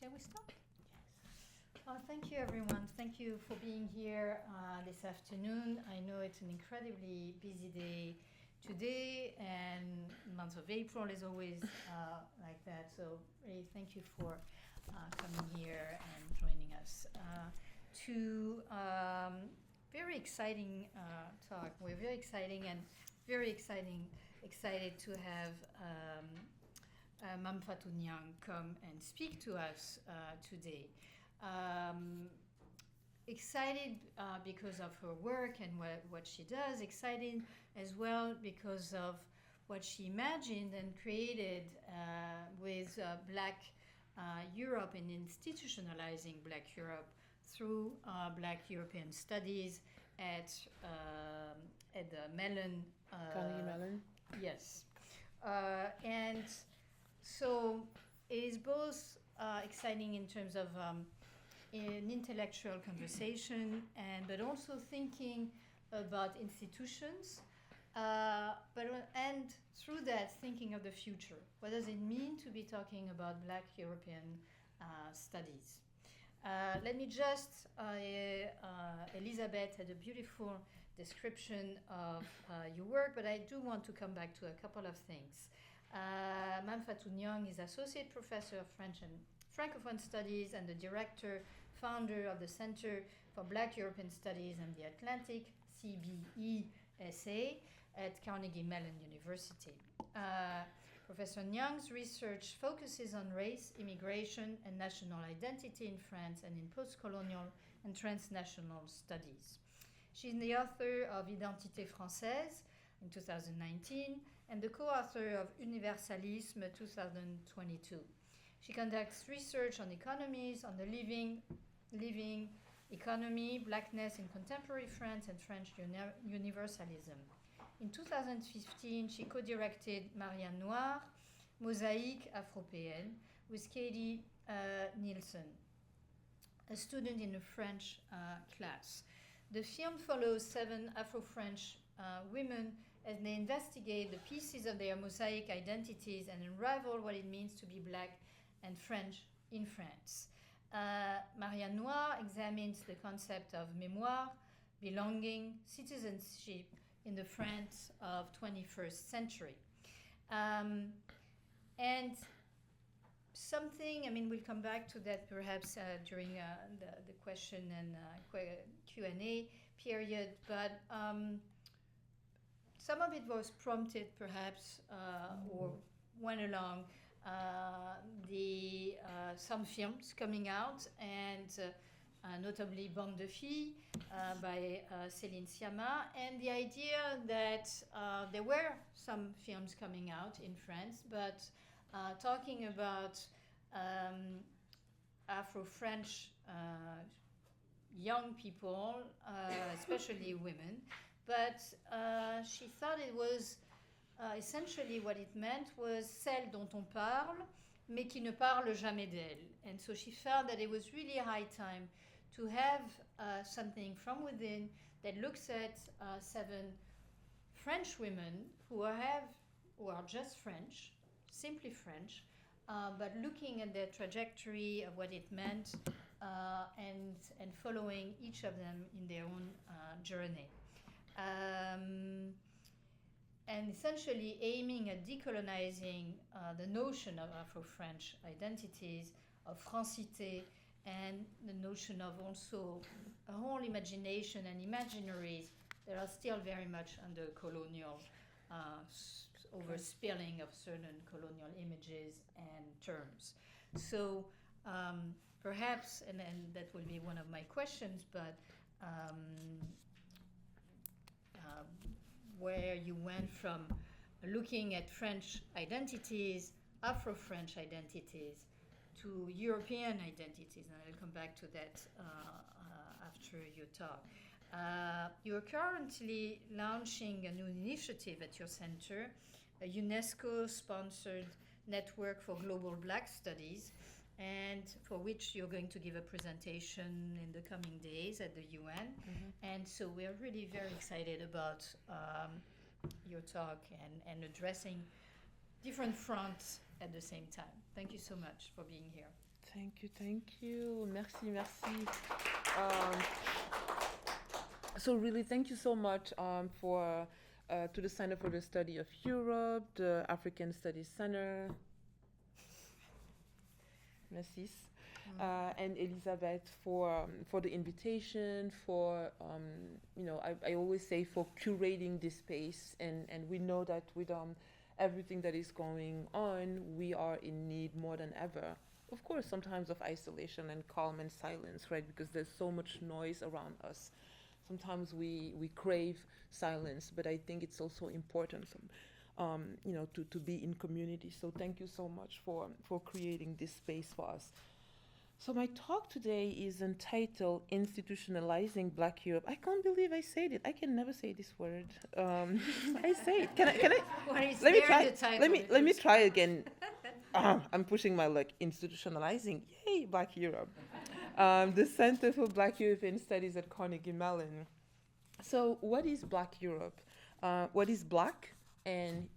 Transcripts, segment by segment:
Shall we start? Thank you, everyone. Thank you for being here this afternoon. I know it's an incredibly busy day today, and the month of April is always like that. So really thank you for coming here and joining us to very exciting talk. We're very exciting and excited to have Mame-Fatou Niang come and speak to us today. Excited because of her work and what she does. Excited as well because of what she imagined and created with Black Europe and institutionalizing Black Europe through Black European studies at the Mellon. Carnegie Mellon. Yes. And so it is both exciting in terms of an intellectual conversation, but also thinking about institutions, and through that thinking of the future. What does it mean to be talking about Black European studies? Let me just, Elizabeth had a beautiful description of your work, but I do want to come back to a couple of things. Mame-Fatou Niang is Associate Professor of French and Francophone Studies and the Director, Founder of the Center for Black European Studies and the Atlantic, CBESA, at Carnegie Mellon University. Professor Niang's research focuses on race, immigration, and national identity in France and in post-colonial and transnational studies. She's the author of Identités Françaises in 2019 and the co-author of Universalisme 2022. She conducts research on economies, on the living economy, Blackness in contemporary France, and French Universalism. In 2015, she co-directed Mariannes Noires, Mosaïques Afropéennes with Kaytie Nielsen, a student in a French class. The film follows 7 Afro-French women as they investigate the pieces of their mosaic identities and unravel what it means to be Black and French in France. Mariannes Noires examines the concept of mémoire, belonging, citizenship in the France of 21st century. And something, we'll come back to that perhaps during the question and Q&A period, but some of it was prompted perhaps or went along some films coming out, and notably Bande de Filles by Céline Sciamma, and the idea that there were some films coming out in France, but talking about Afro-French young people, especially women, but she thought it was essentially what it meant was celle dont on parle, mais qui ne parle jamais d'elle. And so she felt that it was really high time to have something from within that looks at 7 French women who are just French, simply French, but looking at their trajectory of what it meant and following each of them in their own journey. And essentially aiming at decolonizing the notion of Afro-French identities, of francité, and the notion of also a whole imagination and imaginaries that are still very much under colonial overspilling of certain colonial images and terms. So perhaps, and that will be one of my questions, but where you went from looking at French identities, Afro-French identities, to European identities, and I'll come back to that after your talk. You're currently launching a new initiative at your center, a UNESCO-sponsored network for global Black studies, and for which you're going to give a presentation in the coming days at the UN. Mm-hmm. And so we're really very excited about your talk and addressing different fronts at the same time. Thank you so much for being here. Thank you. Merci, merci. Um, so really, thank you so much for to the Center for the Study of Europe, the African Studies Center, merci, and Elizabeth for the invitation, for I always say for curating this space, and we know that with everything that is going on, we are in need more than ever. Of course, sometimes of isolation and calm and silence, right? Because there's so much noise around us. Sometimes we crave silence, but I think it's also important, to be in community. So thank you so much for creating this space for us. So my talk today is entitled Institutionalizing Black Europe. I can't believe I said it. I can never say this word. I say it. Can I? Let me try. Let me try again. I'm pushing my luck. Institutionalizing. Yay, Black Europe. The Center for Black European Studies at Carnegie Mellon. So what is Black Europe? What is Black and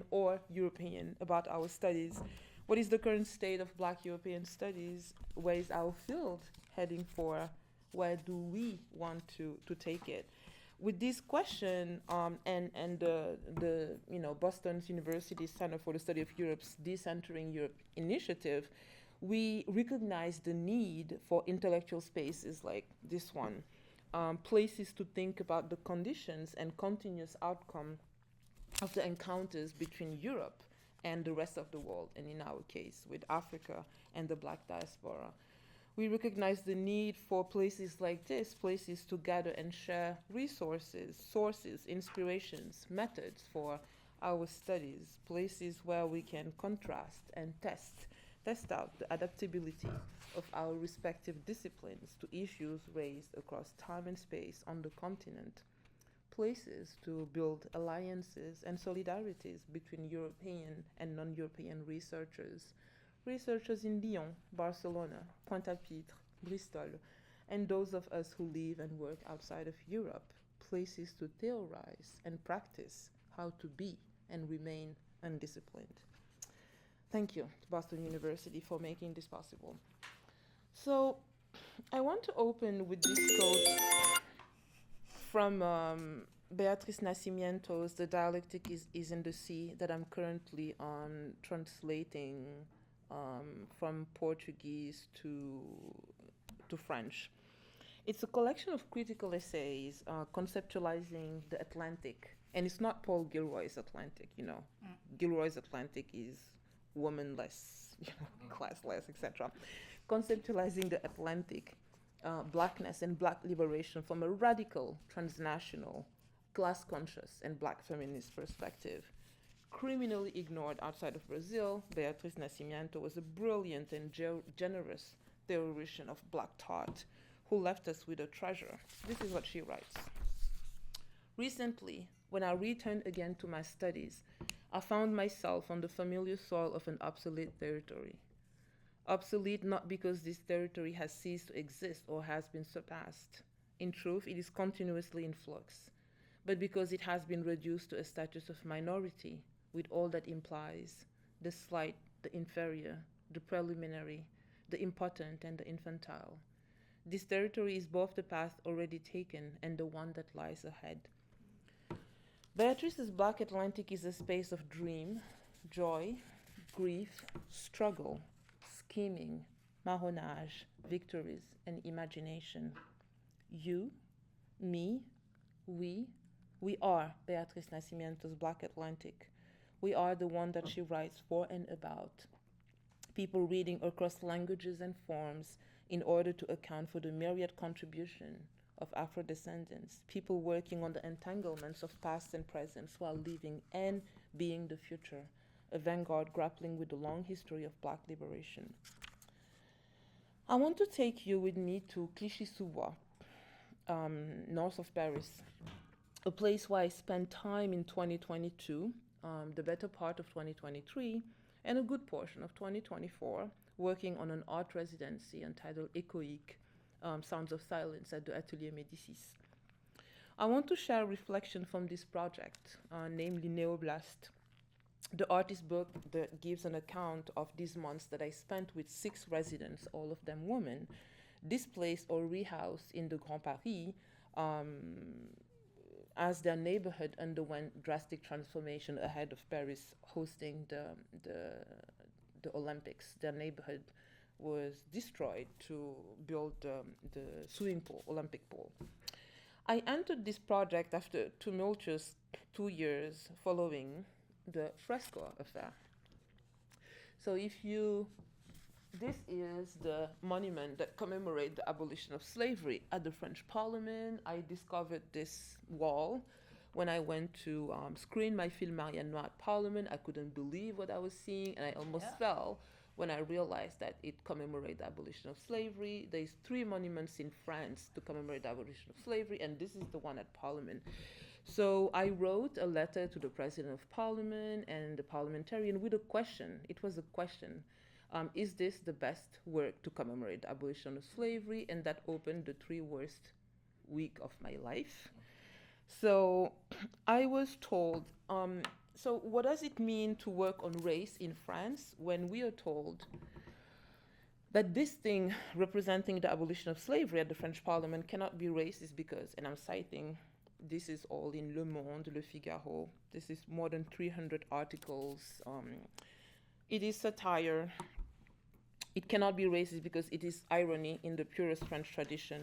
or European about our studies? What is the current state of Black European studies? Where is our field heading for? Where do we want to take it? With this question and the Boston's University Center for the Study of Europe's Decentering Europe initiative, we recognize the need for intellectual spaces like this one, places to think about the conditions and continuous outcome of the encounters between Europe and the rest of the world, and in our case, with Africa and the Black diaspora. We recognize the need for places like this, places to gather and share resources, sources, inspirations, methods for our studies, places where we can contrast and test out the adaptability of our respective disciplines to issues raised across time and space on the continent, places to build alliances and solidarities between European and non-European researchers in Lyon, Barcelona, Pointe-à-Pitre, Bristol, and those of us who live and work outside of Europe, places to theorize and practice how to be and remain undisciplined. Thank you to Boston University for making this possible. So I want to open with this quote from Beatriz Nascimento's The Dialectic is in the Sea, that I'm currently translating from Portuguese to French. It's a collection of critical essays conceptualizing the Atlantic. And it's not Paul Gilroy's Atlantic, Gilroy's Atlantic is womanless, classless, etc. Conceptualizing the Atlantic, Blackness and Black liberation from a radical, transnational, class-conscious and Black feminist perspective. Criminally ignored outside of Brazil, Beatriz Nascimento was a brilliant and generous theoretician of Black thought who left us with a treasure. This is what she writes. Recently, when I returned again to my studies, I found myself on the familiar soil of an obsolete territory. Obsolete not because this territory has ceased to exist or has been surpassed. In truth, it is continuously in flux, but because it has been reduced to a status of minority, with all that implies, the slight, the inferior, the preliminary, the impotent, and the infantile. This territory is both the path already taken and the one that lies ahead. Beatrice's Black Atlantic is a space of dream, joy, grief, struggle, scheming, marronage, victories, and imagination. You, me, we are Beatriz Nascimento's Black Atlantic. We are the one that she writes for and about. People reading across languages and forms in order to account for the myriad contribution of Afro-descendants, people working on the entanglements of past and present while living and being the future, a vanguard grappling with the long history of Black liberation. I want to take you with me to Clichy-sous-Bois, north of Paris, a place where I spent time in 2022, the better part of 2023, and a good portion of 2024, working on an art residency entitled Echoic, Sounds of Silence at the Atelier Médicis. I want to share a reflection from this project, namely Neoblast, The artist book that gives an account of these months that I spent with 6 residents, all of them women, displaced or rehoused in the Grand Paris, as their neighborhood underwent drastic transformation ahead of Paris hosting the Olympics. Their neighborhood was destroyed to build the swimming pool, Olympic pool. I entered this project after a tumultuous 2 years following the fresco affair. So this is the monument that commemorates the abolition of slavery at the French Parliament. I discovered this wall when I went to screen my film Mariannes Noires at Parliament. I couldn't believe what I was seeing, and I almost fell when I realized that it commemorates the abolition of slavery. There's 3 monuments in France to commemorate the abolition of slavery, and this is the one at Parliament. So I wrote a letter to the President of Parliament and the parliamentarian with a question. It was a question. Is this the best work to commemorate the abolition of slavery? And that opened the 3 worst weeks of my life. So I was told, so what does it mean to work on race in France when we are told that this thing representing the abolition of slavery at the French Parliament cannot be racist because, and I'm citing, this is all in Le Monde, Le Figaro, this is more than 300 articles. It is satire. It cannot be racist because it is irony in the purest French tradition.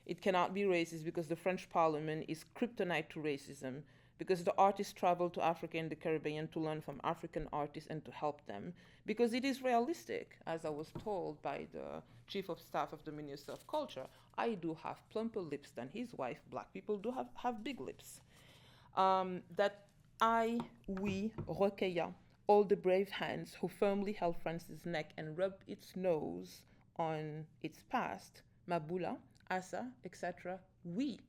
It cannot be racist because the French Parliament is kryptonite to racism, because the artists travel to Africa and the Caribbean to learn from African artists and to help them, because it is realistic, as I was told by the Chief of Staff of the Minister of Culture. I do have plumper lips than his wife. Black people do have big lips. That we, Rokeya, all the brave hands who firmly held France's neck and rubbed its nose on its past, Maboula, Assa, etc., we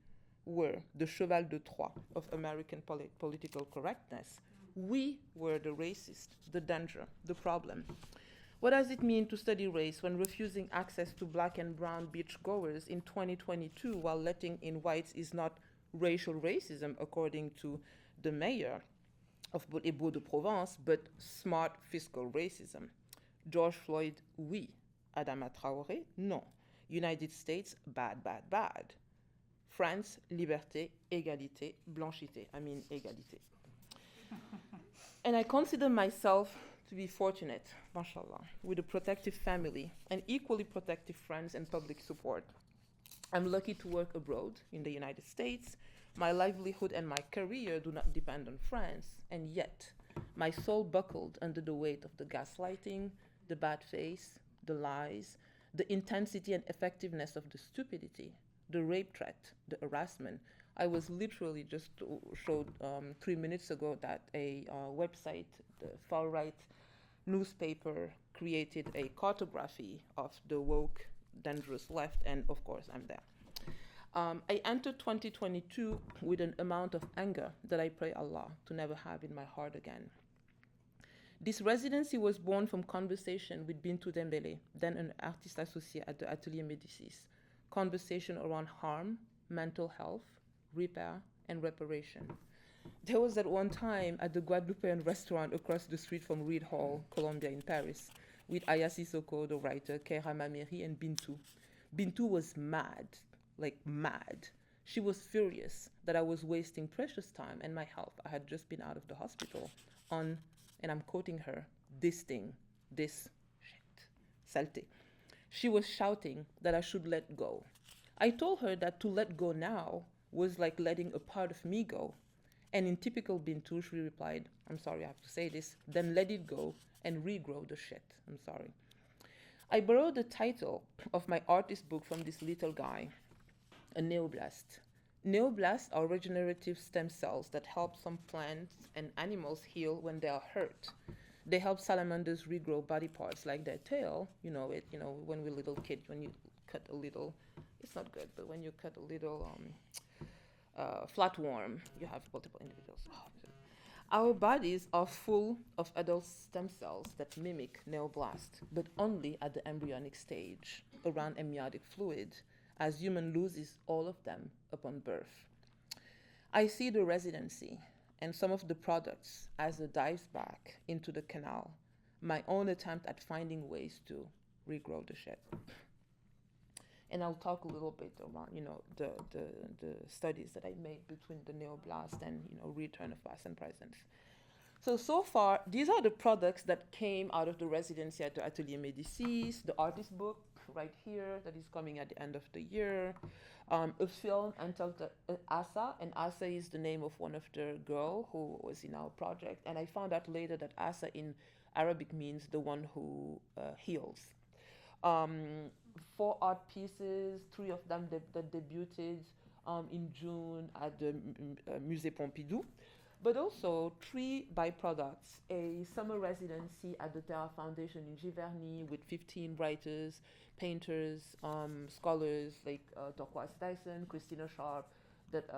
were the cheval de Troie of American political correctness. We were the racist, the danger, the problem. What does it mean to study race when refusing access to black and brown beachgoers in 2022 while letting in whites is not racial racism, according to the mayor of Beau-de-Provence, but smart fiscal racism? George Floyd, oui. Adama Traoré, non. United States, bad, bad, bad. France, liberté, égalité, blanchité. I mean, égalité. And I consider myself to be fortunate, mashallah, with a protective family and equally protective friends and public support. I'm lucky to work abroad in the United States. My livelihood and my career do not depend on France, and yet my soul buckled under the weight of the gaslighting, the bad face, the lies, the intensity and effectiveness of the stupidity, the rape threat, the harassment. I was literally just showed 3 minutes ago that a website, the far-right newspaper, created a cartography of the woke, dangerous left, and of course I'm there. I entered 2022 with an amount of anger that I pray Allah to never have in my heart again. This residency was born from conversation with Bintou Dembélé, then an artist associate at the Atelier Médicis. Conversation around harm, mental health, repair, and reparation. There was at one time at the Guadeloupean restaurant across the street from Reed Hall, Columbia in Paris, with Aya Sissoko, the writer, Keira Mameri, and Bintou. Bintou was mad, like mad. She was furious that I was wasting precious time and my health. I had just been out of the hospital on, and I'm quoting her, this thing, this shit, saleté. She was shouting that I should let go. I told her that to let go now was like letting a part of me go. And in typical Bintou, she replied, I'm sorry, I have to say this, then let it go and regrow the shit. I'm sorry. I borrowed the title of my artist book from this little guy, a neoblast. Neoblasts are regenerative stem cells that help some plants and animals heal when they are hurt. They help salamanders regrow body parts like their tail. You know, when we're little kids, when you cut a little, it's not good, but when you cut a little flatworm, you have multiple individuals. Our bodies are full of adult stem cells that mimic neoblasts, but only at the embryonic stage, around amniotic fluid, as human loses all of them upon birth. I see the residency and some of the products as a dives back into the canal, my own attempt at finding ways to regrow the shed. And I'll talk a little bit about, the studies that I made between the neoblast and, return of past and present. So far, these are the products that came out of the residency at the Atelier Médicis, the artist book right here that is coming at the end of the year, a film entitled Asa, and Asa is the name of one of the girls who was in our project, and I found out later that Asa in Arabic means the one who heals. 4 art pieces, 3 of them that debuted in June at the Musée Pompidou, but also 3 byproducts: a summer residency at the Terra Foundation in Giverny with 15 writers, painters, scholars like Torquoise Dyson, Christina Sharp, that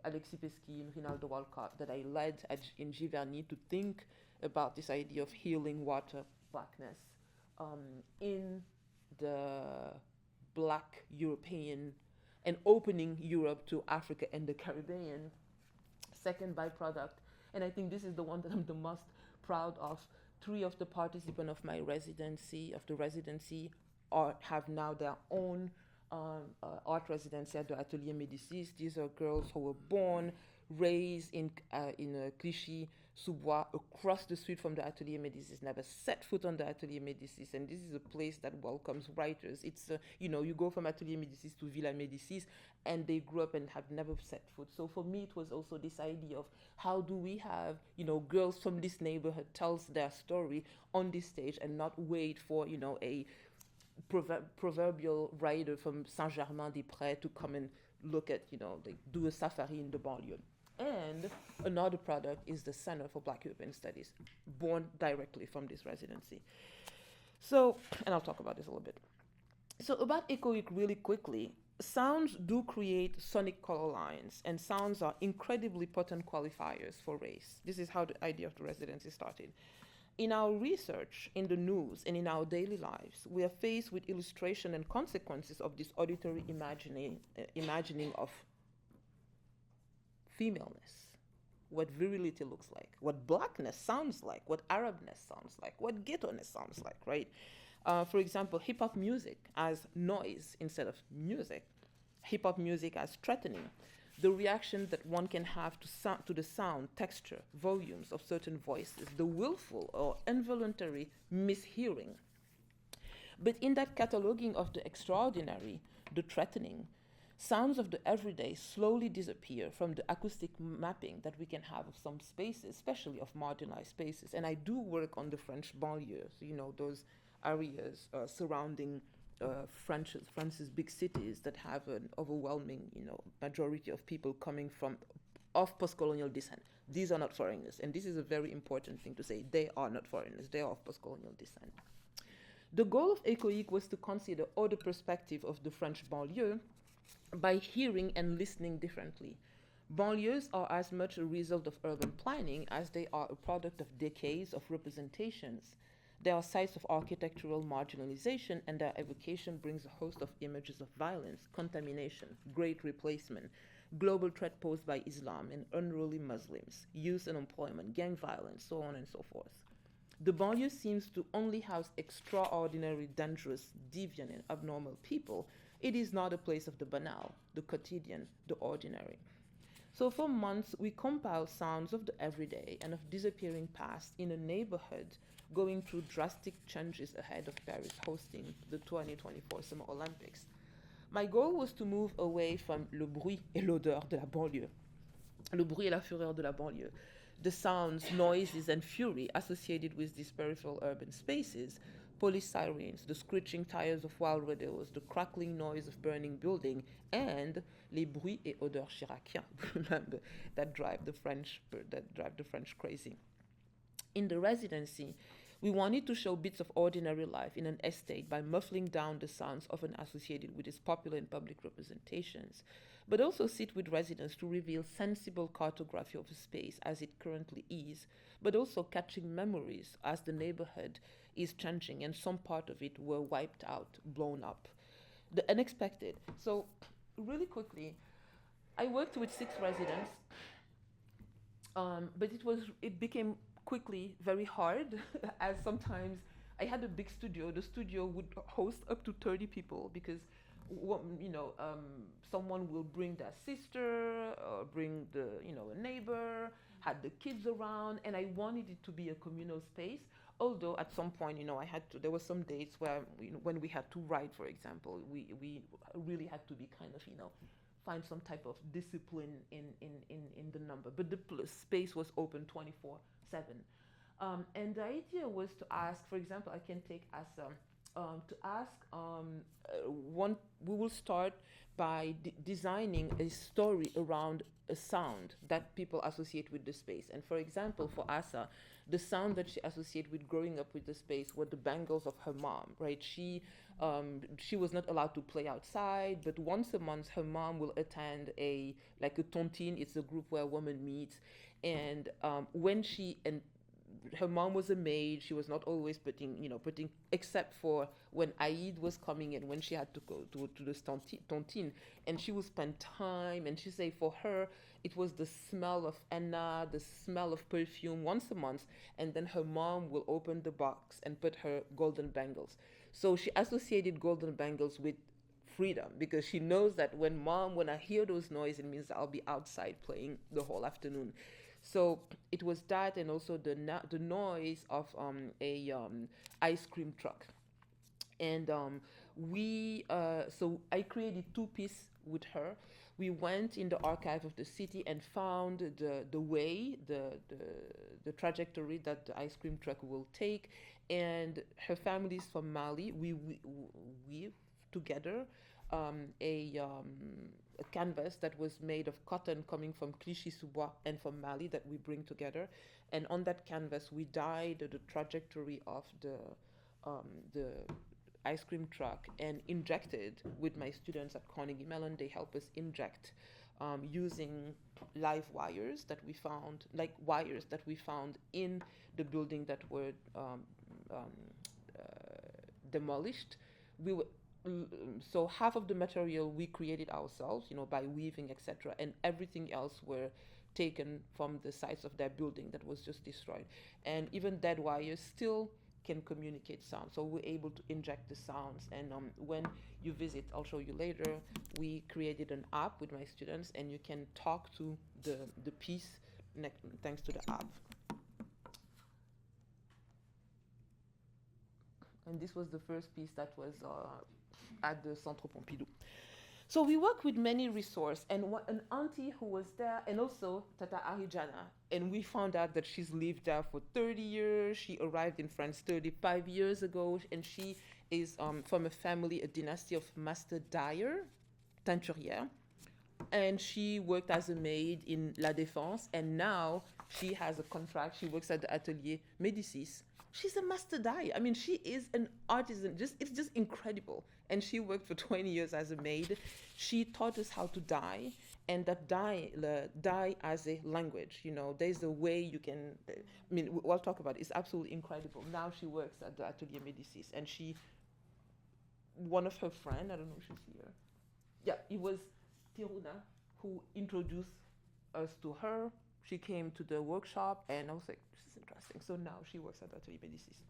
Alexis Peskin, Rinaldo Walcott, that I led in Giverny to think about this idea of healing water, blackness, in the Black European and opening Europe to Africa and the Caribbean. Second byproduct, and I think this is the one that I'm the most proud of, 3 of the participants of my residency, have now their own art residency at the Atelier Médicis. These are girls who were born, raised in Clichy-sous-Bois, across the street from the Atelier Médicis, never set foot on the Atelier Médicis, and this is a place that welcomes writers. It's, you go from Atelier Médicis to Villa Médicis, and they grew up and have never set foot. So for me, it was also this idea of how do we have, girls from this neighborhood tells their story on this stage and not wait for, a proverbial writer from Saint-Germain-des-Prés to come and look at, they do a safari in the banlieue. And another product is the Center for Black European Studies, born directly from this residency. So, and I'll talk about this a little bit. So about echoic really quickly, sounds do create sonic color lines, and sounds are incredibly potent qualifiers for race. This is how the idea of the residency started. In our research, in the news, and in our daily lives, we are faced with illustration and consequences of this auditory imagining of femaleness, what virility looks like, what blackness sounds like, what Arabness sounds like, what ghetto-ness sounds like, right? For example, hip-hop music as noise instead of music, hip-hop music as threatening, the reaction that one can have to the sound, texture, volumes of certain voices, the willful or involuntary mishearing. But in that cataloging of the extraordinary, the threatening, sounds of the everyday slowly disappear from the acoustic mapping that we can have of some spaces, especially of marginalized spaces. And I do work on the French banlieues, those areas surrounding France's big cities that have an overwhelming, majority of people coming of post-colonial descent. These are not foreigners, and this is a very important thing to say. They are not foreigners, they are of post-colonial descent. The goal of ECOIC was to consider all the perspective of the French banlieue by hearing and listening differently. Banlieues are as much a result of urban planning as they are a product of decades of representations. They are sites of architectural marginalization, and their evocation brings a host of images of violence, contamination, great replacement, global threat posed by Islam and unruly Muslims, youth and employment, gang violence, so on and so forth. The banlieue seems to only house extraordinary, dangerous, deviant, and abnormal people. It is not a place of the banal, the quotidian, the ordinary. So for months, we compiled sounds of the everyday and of disappearing past in a neighborhood going through drastic changes ahead of Paris hosting the 2024 Summer Olympics. My goal was to move away from le bruit et l'odeur de la banlieue, le bruit et la fureur de la banlieue, the sounds, noises, and fury associated with these peripheral urban spaces, police sirens, the screeching tires of wild rodeos, the crackling noise of burning building, and les bruits et odeurs chiraciens, remember, that drive the French crazy. In the residency, we wanted to show bits of ordinary life in an estate by muffling down the sounds often associated with its popular and public representations, but also sit with residents to reveal sensible cartography of a space as it currently is, but also catching memories as the neighborhood is changing and some part of it were wiped out, blown up. The unexpected. So really quickly, I worked with 6 residents But it became quickly very hard as sometimes I had a big studio. The studio would host up to 30 people because, someone will bring their sister, or bring a neighbor, had the kids around, and I wanted it to be a communal space. Although at some point, there were some dates where, when we had to write, for example, we really had to be kind of, find some type of discipline in the number. But the space was open 24/7. And the idea was to ask, for example, I can take as to ask we will start by designing a story around a sound that people associate with the space. And for example, for Asa, the sound that she associated with growing up with the space were the bangles of her mom, right? She was not allowed to play outside, but once a month her mom will attend a tontine. It's a group where women meet, and her mom was a maid. She was not always putting, except for when Aïd was coming and when she had to go to the tontine, and she would spend time. And she say for her, it was the smell of henna, the smell of perfume once a month, and then her mom will open the box and put her golden bangles. So she associated golden bangles with freedom because she knows that when I hear those noises, it means I'll be outside playing the whole afternoon. So it was that, and also the noise of a ice cream truck. And so I created 2 pieces with her. We went in the archive of the city and found the way, the trajectory that the ice cream truck will take. And her family is from Mali. We together a canvas that was made of cotton coming from Clichy-sous-Bois and from Mali that we bring together. And on that canvas, we dyed the trajectory of the ice cream truck and injected with my students at Carnegie Mellon. They help us inject using live wires that we found, like wires that we found in the building that were demolished. So half of the material we created ourselves, by weaving, etc., and everything else were taken from the sites of their building that was just destroyed. And even dead wires still can communicate sound, so we're able to inject the sounds. And when you visit, I'll show you later, we created an app with my students, and you can talk to the piece thanks to the app. And this was the first piece that was at the Centre Pompidou. So we work with many resources, and an auntie who was there, and also Tata Arijana, and we found out that she's lived there for 30 years. She arrived in France 35 years ago, and she is from a family, a dynasty of master dyer, teinturière, and she worked as a maid in La Défense, and now she has a contract. She works at the Atelier Médicis. She's a master dyer. I mean, she is an artisan. It's just incredible. And she worked for 20 years as a maid. She taught us how to dye, and that dye as a language. There's a way you can. We'll talk about it. It's absolutely incredible. Now she works at the Atelier Médicis, and one of her friends, I don't know if she's here. Yeah, it was Tiruna who introduced us to her. She came to the workshop, and I was like, this is interesting. So now she works at Atelier Médicis.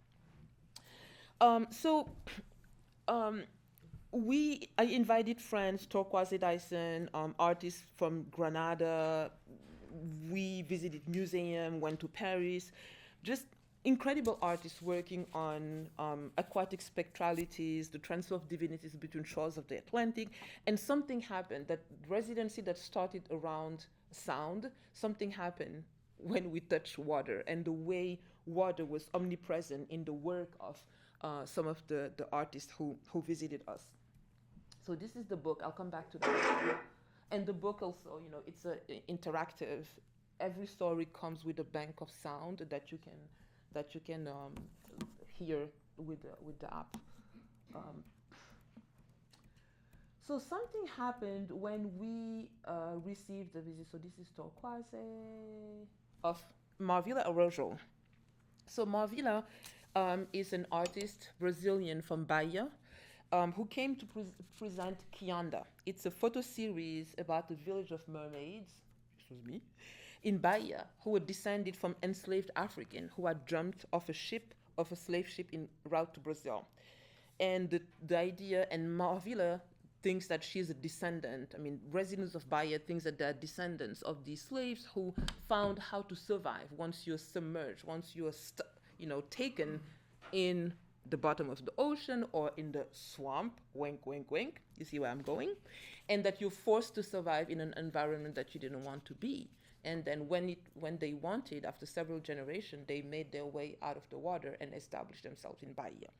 I invited friends, Torquoise Dyson, artists from Granada. We visited museum, went to Paris. Just incredible artists working on aquatic spectralities, the transfer of divinities between shores of the Atlantic. And something happened, that residency that started around sound, something happened when we touched water, and the way water was omnipresent in the work of some of the artists who visited us. So this is the book. I'll come back to that. And the book also, it's interactive. Every story comes with a bank of sound that you can hear with the app. So something happened when we received the visit. So this is Torquoise of Marvila Araujo. So Marvila is an artist, Brazilian from Bahia, who came to present Kianda. It's a photo series about the village of mermaids. This was me. in Bahia who were descended from enslaved Africans who had jumped off a slave ship en route to Brazil. And the idea, and Marvilla thinks that she's a descendant. I mean, residents of Bahia thinks that they're descendants of these slaves who found how to survive once you're submerged, once you're taken in the bottom of the ocean or in the swamp, wink, wink, wink, you see where I'm going, and that you're forced to survive in an environment that you didn't want to be. And then when they wanted, after several generations, they made their way out of the water and established themselves in Bahia.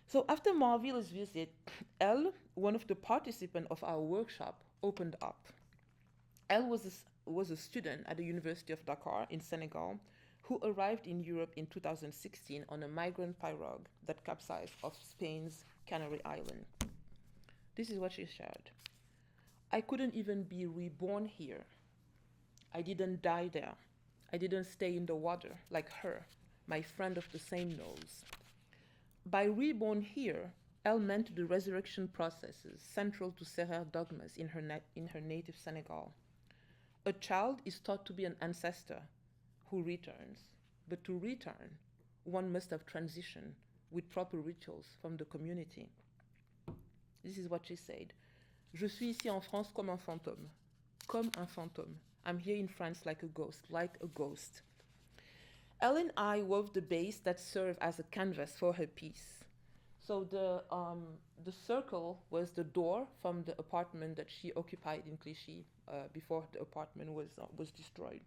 So after Marvilla's visit, Elle, one of the participants of our workshop, opened up. Elle was a student at the University of Dakar in Senegal who arrived in Europe in 2016 on a migrant pirogue that capsized off Spain's Canary Island. This is what she shared. I couldn't even be reborn here. I didn't die there. I didn't stay in the water like her, my friend of the same nose. By reborn here, Elle meant the resurrection processes central to Serer dogmas in her native Senegal. A child is thought to be an ancestor who returns, but to return, one must have transitioned with proper rituals from the community. This is what she said. Je suis ici en France comme un fantôme. Comme un fantôme. I'm here in France like a ghost, like a ghost. Elle and I wove the base that served as a canvas for her piece. So the circle was the door from the apartment that she occupied in Clichy before the apartment was destroyed.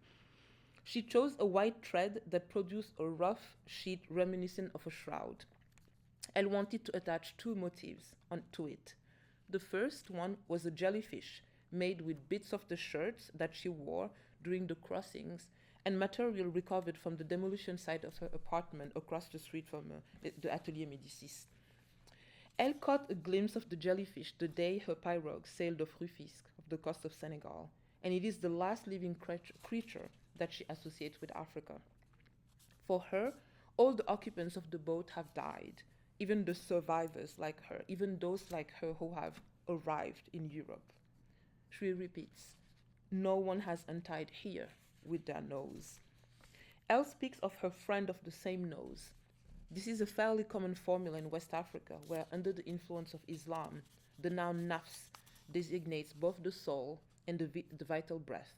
She chose a white thread that produced a rough sheet reminiscent of a shroud. Elle wanted to attach two motifs to it. The first one was a jellyfish made with bits of the shirts that she wore during the crossings and material recovered from the demolition site of her apartment across the street from the Atelier Médicis. Elle caught a glimpse of the jellyfish the day her pirogue sailed off Rufisque, off the coast of Senegal, and it is the last living creature that she associates with Africa. For her, all the occupants of the boat have died, even the survivors like her, even those like her who have arrived in Europe. She repeats, no one has untied here with their nose. Elle speaks of her friend of the same nose. This is a fairly common formula in West Africa, where under the influence of Islam, the noun nafs designates both the soul and the vital breath.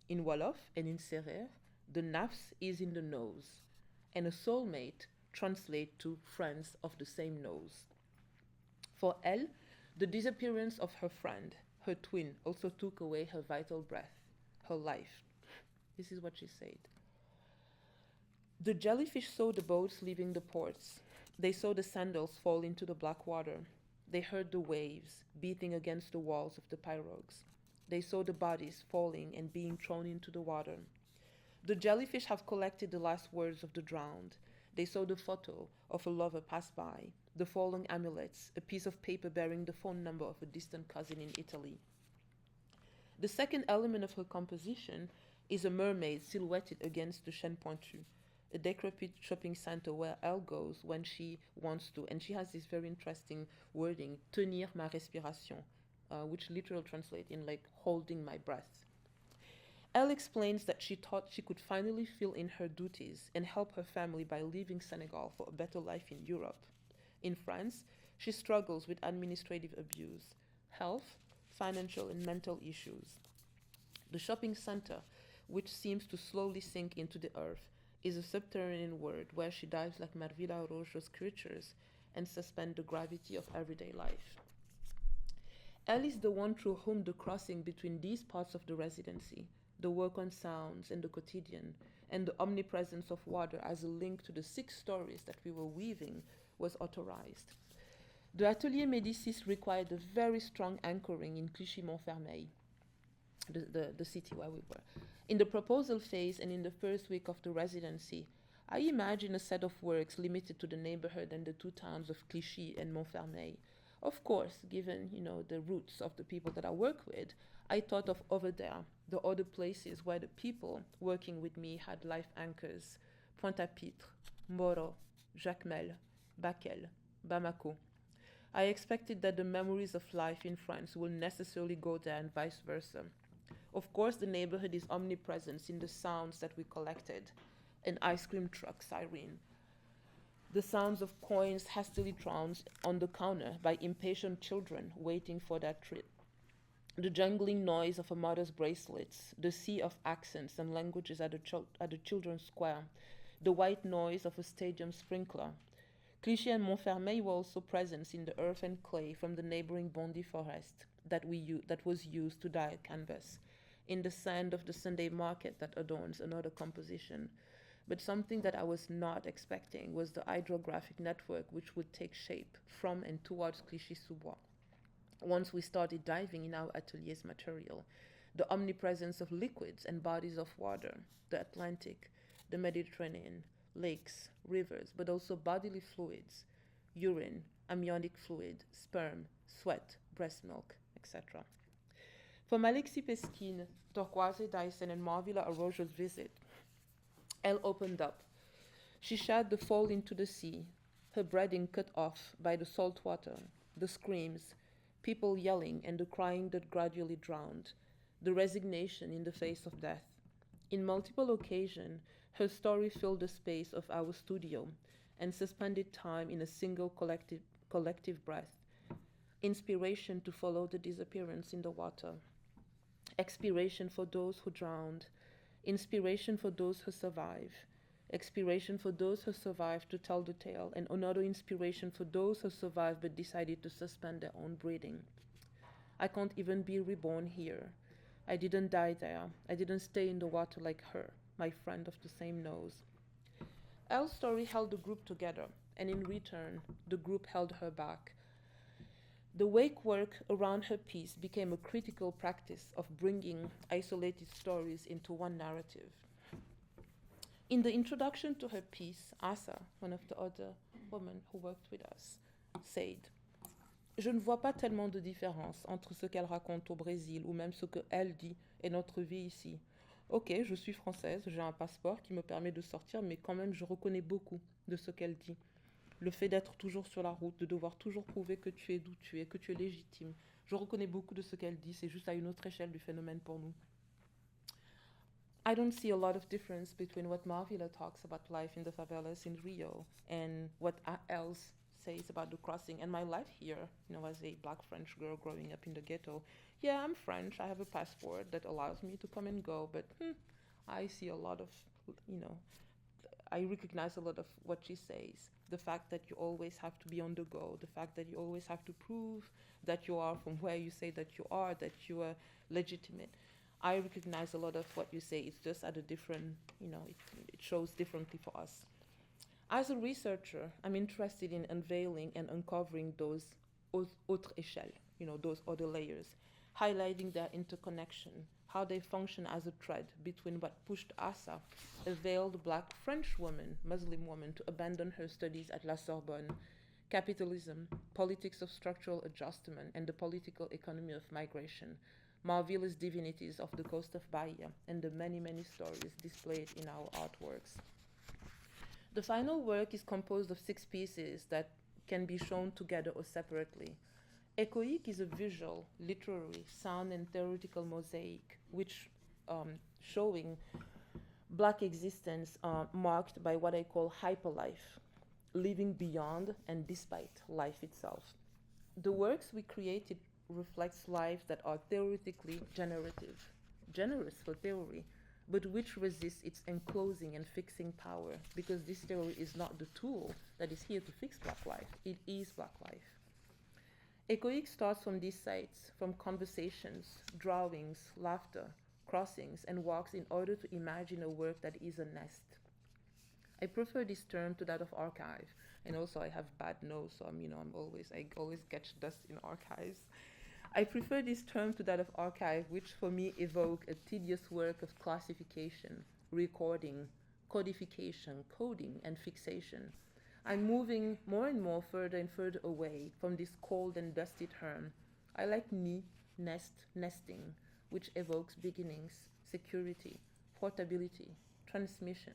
In Wolof and in Serer, the nafs is in the nose, and a soulmate translates to friends of the same nose. For Elle, the disappearance of her friend, her twin, also took away her vital breath, her life. This is what she said. The jellyfish saw the boats leaving the ports. They saw the sandals fall into the black water. They heard the waves beating against the walls of the pirogues. They saw the bodies falling and being thrown into the water. The jellyfish have collected the last words of the drowned. They saw the photo of a lover pass by, the fallen amulets, a piece of paper bearing the phone number of a distant cousin in Italy. The second element of her composition is a mermaid silhouetted against the Chêne Pointu, a decrepit shopping center where Elle goes when she wants to. And she has this very interesting wording, tenir ma respiration, which literally translates in like holding my breath. Elle explains that she thought she could finally fill in her duties and help her family by leaving Senegal for a better life in Europe. In France, she struggles with administrative abuse, health, financial and mental issues. The shopping center, which seems to slowly sink into the earth, is a subterranean world where she dives like Marvilla Rocho's creatures and suspends the gravity of everyday life. Elle is the one through whom the crossing between these parts of the residency, the work on sounds and the quotidian, and the omnipresence of water as a link to the 6 stories that we were weaving, was authorized. The Atelier Médicis required a very strong anchoring in Clichy-Montfermeil, the city where we were. In the proposal phase and in the first week of the residency, I imagine a set of works limited to the neighborhood and the 2 towns of Clichy and Montfermeil. Of course, given, the roots of the people that I work with, I thought of over there, the other places where the people working with me had life anchors, Pointe-à-Pitre, Moro, Jacmel, Bakel, Bamako. I expected that the memories of life in France will necessarily go there and vice versa. Of course, the neighborhood is omnipresent in the sounds that we collected. An ice cream truck siren, the sounds of coins hastily thrown on the counter by impatient children waiting for their treat, the jangling noise of a mother's bracelets, the sea of accents and languages at the children's square, the white noise of a stadium sprinkler. Clichy and Montfermeil were also present in the earth and clay from the neighboring Bondy forest that was used to dye a canvas, in the sand of the Sunday market that adorns another composition. But something that I was not expecting was the hydrographic network which would take shape from and towards Clichy-sous-Bois. Once we started diving in our atelier's material, the omnipresence of liquids and bodies of water, the Atlantic, the Mediterranean, lakes, rivers, but also bodily fluids, urine, amniotic fluid, sperm, sweat, breast milk, etc. From Alexis Pesquine, Torquoise Dyson, and Marvilla Arrojo's visit, Elle opened up. She shared the fall into the sea, her breathing cut off by the salt water, the screams, people yelling and the crying that gradually drowned, the resignation in the face of death. In multiple occasions, her story filled the space of our studio and suspended time in a single collective breath. Inspiration to follow the disappearance in the water. Expiration for those who drowned. Inspiration for those who survive. Expiration for those who survived to tell the tale, and another inspiration for those who survived but decided to suspend their own breathing. I can't even be reborn here. I didn't die there. I didn't stay in the water like her, my friend of the same nose. Elle's story held the group together, and in return, the group held her back. The wake work around her piece became a critical practice of bringing isolated stories into one narrative. In the introduction to her piece, Asa, one of the other women who worked with us, said, Je ne vois pas tellement de différence entre ce qu'elle raconte au Brésil ou même ce qu'elle dit et notre vie ici. Ok, je suis française, j'ai un passeport qui me permet de sortir, mais quand même je reconnais beaucoup de ce qu'elle dit. Le fait d'être toujours sur la route, de devoir toujours prouver que tu es d'où tu es, que tu es légitime. Je reconnais beaucoup de ce qu'elle dit, c'est juste à une autre échelle du phénomène pour nous. I don't see a lot of difference between what Marvilla talks about life in the favelas in Rio and what else says about the crossing and my life here, as a black French girl growing up in the ghetto. Yeah, I'm French, I have a passport that allows me to come and go, but I see a lot of, I recognize a lot of what she says. The fact that you always have to be on the go, the fact that you always have to prove that you are from where you say that you are legitimate. I recognize a lot of what you say. It's just at a different, it shows differently for us. As a researcher, I'm interested in unveiling and uncovering those autres échelles, those other layers, highlighting their interconnection, how they function as a thread between what pushed Asa, a veiled black French woman, Muslim woman, to abandon her studies at La Sorbonne, capitalism, politics of structural adjustment, and the political economy of migration, marvelous divinities of the coast of Bahia, and the many, many stories displayed in our artworks. The final work is composed of 6 pieces that can be shown together or separately. Echoic is a visual, literary, sound and theoretical mosaic, which showing black existence marked by what I call hyperlife, living beyond and despite life itself. The works we created reflects lives that are theoretically generative, generous for theory, but which resist its enclosing and fixing power, because this theory is not the tool that is here to fix black life, it is black life. Echoic starts from these sites, from conversations, drawings, laughter, crossings, and walks in order to imagine a work that is a nest. I prefer this term to that of archive, and also I have bad nose, so I always catch dust in archives. I prefer this term to that of archive, which for me evoke a tedious work of classification, recording, codification, coding, and fixation. I'm moving more and more further and further away from this cold and dusty term. I like nid, nest, nesting, which evokes beginnings, security, portability, transmission,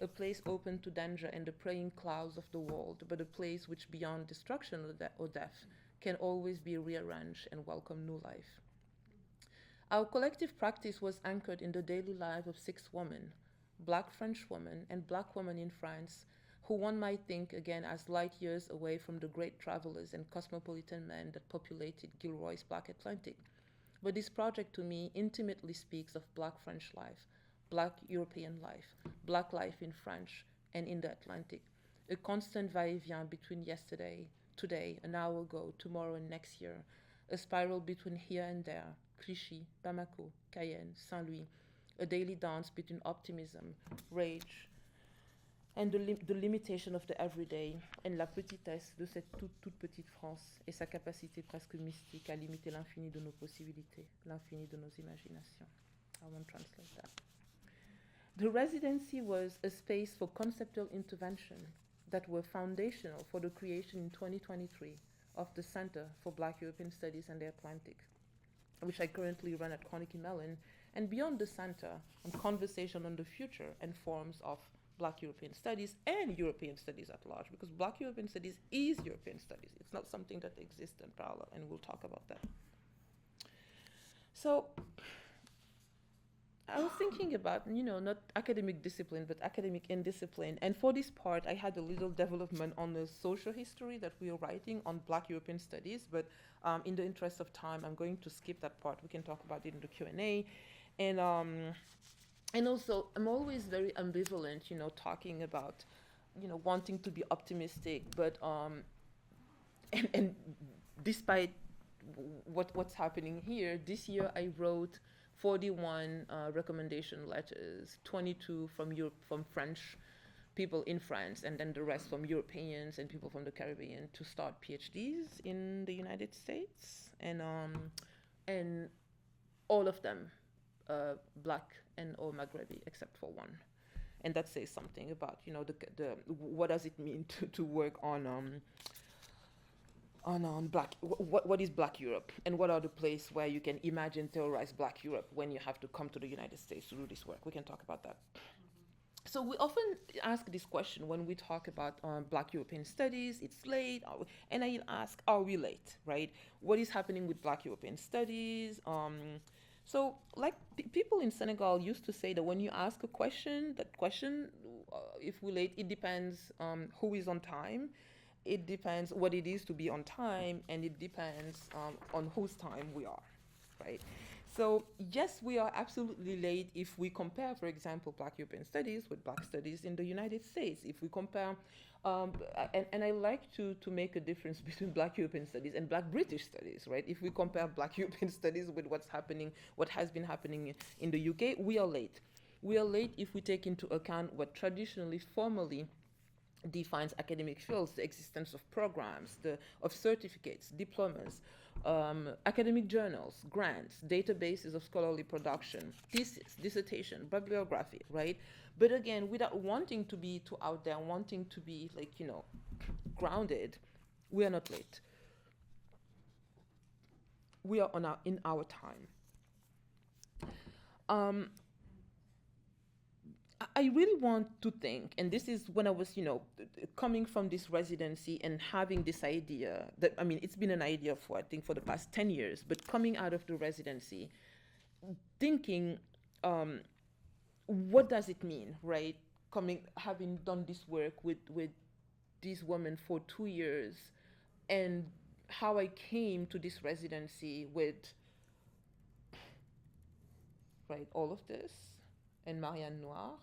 a place open to danger and the praying clouds of the world, but a place which beyond destruction or death can always be rearranged and welcome new life. Our collective practice was anchored in the daily life of 6 women, Black French women and Black women in France, who one might think again as light years away from the great travelers and cosmopolitan men that populated Gilroy's Black Atlantic. But this project to me intimately speaks of Black French life, Black European life, Black life in French and in the Atlantic, a constant va-et-vient between yesterday, today, an hour ago, tomorrow and next year, a spiral between here and there, Clichy, Bamako, Cayenne, Saint-Louis, a daily dance between optimism, rage, and the limitation of the everyday, and la petitesse de cette toute petite France et sa capacité presque mystique à limiter l'infini de nos possibilités, l'infini de nos imaginations. I won't translate that. The residency was a space for conceptual intervention that were foundational for the creation in 2023 of the Center for Black European Studies and the Atlantic, which I currently run at Carnegie Mellon, and beyond the center, on conversation on the future and forms of Black European Studies and European Studies at large, because Black European Studies is European Studies. It's not something that exists in parallel, and we'll talk about that. So I was thinking about, not academic discipline, but academic indiscipline. And for this part, I had a little development on the social history that we are writing on Black European Studies, but in the interest of time, I'm going to skip that part. We can talk about it in the Q&A. And also, I'm always very ambivalent, talking about, wanting to be optimistic, but, and despite what's happening here, this year I wrote 41 recommendation letters, 22 from Europe, from French people in France, and then the rest from Europeans and people from the Caribbean to start PhDs in the United States, and all of them Black and or Maghrebi, except for one, and that says something about the what does it mean to work on Black, what is Black Europe, and what are the places where you can imagine theorize Black Europe when you have to come to the United States to do this work. We can talk about that. So we often ask this question when we talk about Black European studies. It's late, and I ask, are we late, right? What is happening with Black European studies? So like people in Senegal used to say that when you ask a question, if we're late, it depends who is on time. It depends what it is to be on time, and it depends on whose time we are, right? So yes, we are absolutely late if we compare, for example, Black European studies with Black studies in the United States. If we compare, and I like to make a difference between Black European studies and Black British studies, right? If we compare Black European studies with what has been happening in the UK, we are late. We are late if we take into account what traditionally, formally, defines academic fields, the existence of programs, of certificates, diplomas, academic journals, grants, databases of scholarly production, thesis, dissertation, bibliography, right? But again, without wanting to be too out there, wanting to be grounded, we are not late. We are in our time. I really want to think, and this is when I was, coming from this residency and having this idea that, it's been an idea for the past 10 years, but coming out of the residency, thinking, what does it mean, right? Having done this work with these women for 2 years, and how I came to this residency with, right, all of this, and Mariannes Noires.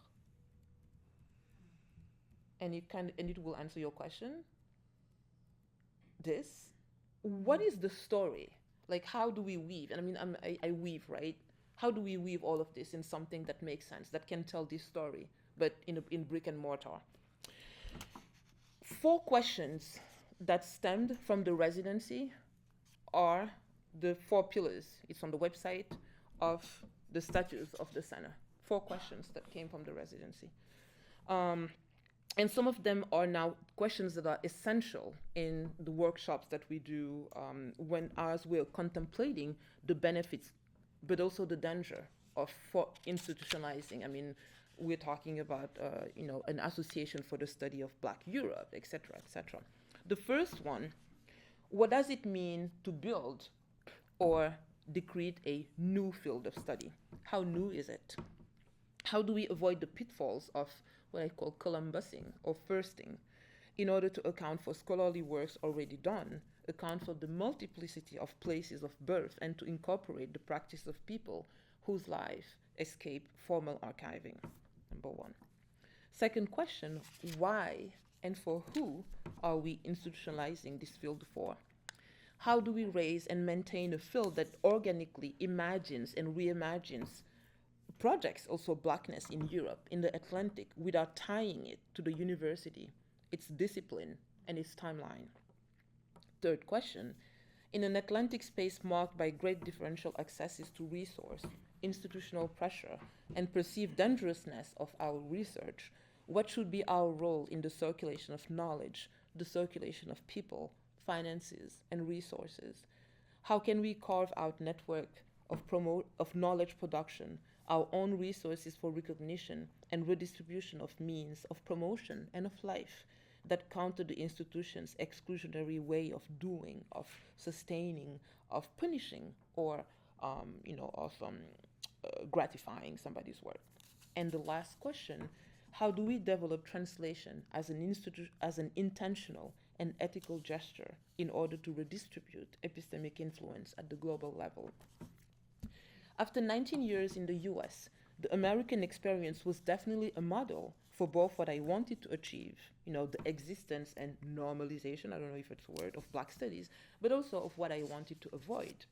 And it will answer your question. What is the story? How do we weave? And I weave, right? How do we weave all of this in something that makes sense, that can tell this story, but in brick and mortar? 4 questions that stemmed from the residency are the 4 pillars. It's on the website of the statutes of the center. 4 questions that came from the residency. And some of them are now questions that are essential in the workshops that we do as we're contemplating the benefits, but also the danger of institutionalizing. We're talking about an association for the study of Black Europe, et cetera, et cetera. The first one, what does it mean to build or decrete a new field of study. How new is it? How do we avoid the pitfalls of what I call Columbusing or firsting in order to account for scholarly works already done, account for the multiplicity of places of birth, and to incorporate the practice of people whose life escape formal archiving? Number one. Second question, why and for who are we institutionalizing this field for? How do we raise and maintain a field that organically imagines and reimagines projects, also Blackness in Europe, in the Atlantic, without tying it to the university, its discipline, and its timeline? Third question, in an Atlantic space marked by great differential accesses to resource, institutional pressure, and perceived dangerousness of our research, what should be our role in the circulation of knowledge, the circulation of people, finances, and resources? How can we carve out network of knowledge production, our own resources for recognition and redistribution of means of promotion and of life that counter the institution's exclusionary way of doing, of sustaining, of punishing, or gratifying somebody's work? And the last question, how do we develop translation as an intentional and ethical gesture in order to redistribute epistemic influence at the global level? After 19 years in the US, the American experience was definitely a model for both what I wanted to achieve, the existence and normalization, I don't know if it's a word, of Black studies, but also of what I wanted to avoid,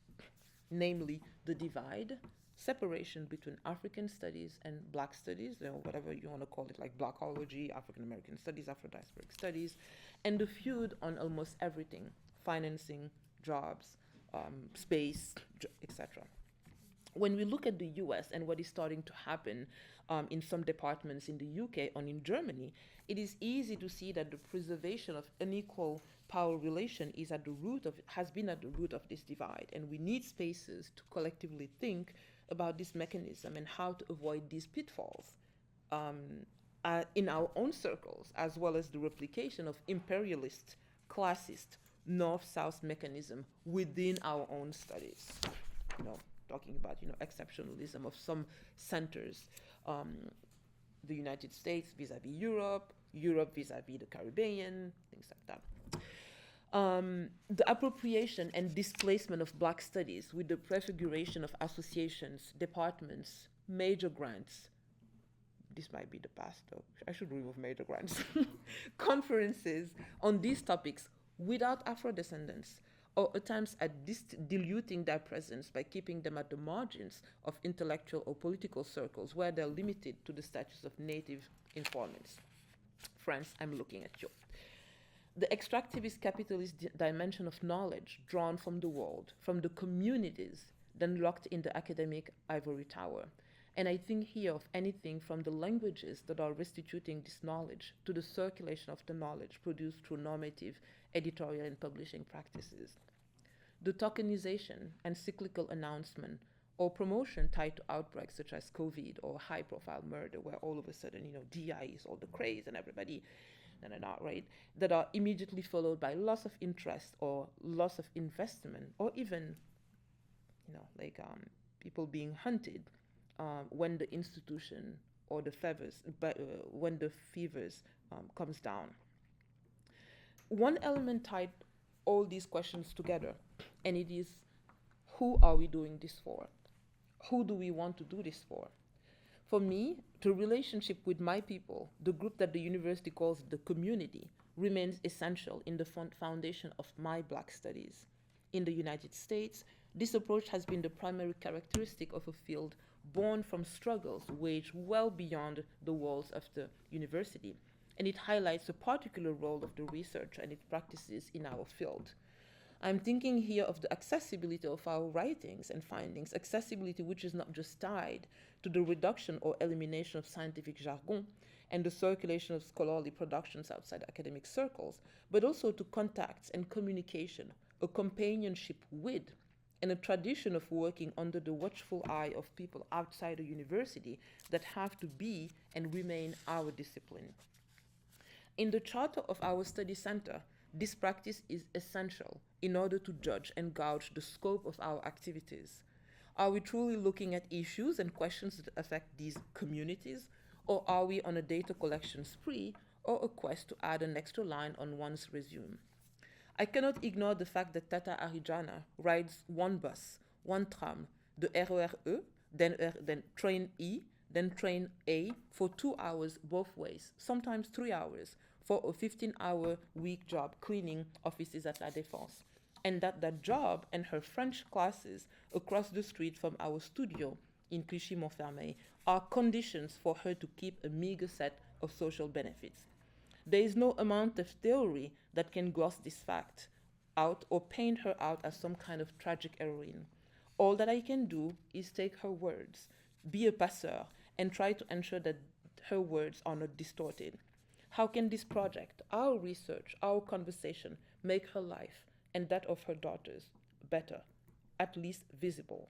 namely the divide, separation between African studies and Black studies, whatever you want to call it, like Blackology, African American studies, Afro-diasporic studies, and the feud on almost everything, financing, jobs, space, etc. When we look at the US and what is starting to happen in some departments in the UK or in Germany, it is easy to see that the preservation of unequal power relation has been at the root of this divide, and we need spaces to collectively think about this mechanism and how to avoid these pitfalls in our own circles, as well as the replication of imperialist, classist, north-south mechanism within our own studies. Talking about exceptionalism of some centers, the United States vis-a-vis Europe, Europe vis-a-vis the Caribbean, things like that. The appropriation and displacement of Black studies with the prefiguration of associations, departments, major grants. This might be the past, though. I should remove major grants. Conferences on these topics without Afro-descendants, or attempts at diluting their presence by keeping them at the margins of intellectual or political circles where they're limited to the status of native informants. France, I'm looking at you. The extractivist capitalist dimension of knowledge drawn from the world, from the communities, then locked in the academic ivory tower. And I think here of anything from the languages that are restituting this knowledge to the circulation of the knowledge produced through normative editorial and publishing practices. The tokenization and cyclical announcement or promotion tied to outbreaks such as COVID or high-profile murder, where all of a sudden, DI is all the craze and everybody, right? That are immediately followed by loss of interest or loss of investment, or even, people being hunted when the institution or the when the fevers comes down. One element tied all these questions together, and it is, who are we doing this for? Who do we want to do this for? For me, the relationship with my people, the group that the university calls the community, remains essential in the foundation of my Black studies. In the United States, this approach has been the primary characteristic of a field born from struggles waged well beyond the walls of the university, and it highlights a particular role of the research and its practices in our field. I'm thinking here of the accessibility of our writings and findings, accessibility which is not just tied to the reduction or elimination of scientific jargon and the circulation of scholarly productions outside academic circles, but also to contacts and communication, a companionship with, and a tradition of working under the watchful eye of people outside the university that have to be and remain our discipline. In the charter of our study center, this practice is essential in order to judge and gauge the scope of our activities? Are we truly looking at issues and questions that affect these communities, or are we on a data collection spree or a quest to add an extra line on one's resume? I cannot ignore the fact that Tata Arijana rides one bus, one tram, the RER-E, then train E, then train A for 2 hours both ways, sometimes 3 hours, for a 15-hour week job cleaning offices at La Défense. And that job and her French classes across the street from our studio in Clichy-Montfermeil are conditions for her to keep a meager set of social benefits. There is no amount of theory that can gloss this fact out or paint her out as some kind of tragic heroine. All that I can do is take her words, be a passeur, and try to ensure that her words are not distorted. How can this project, our research, our conversation, make her life and that of her daughters better, at least visible?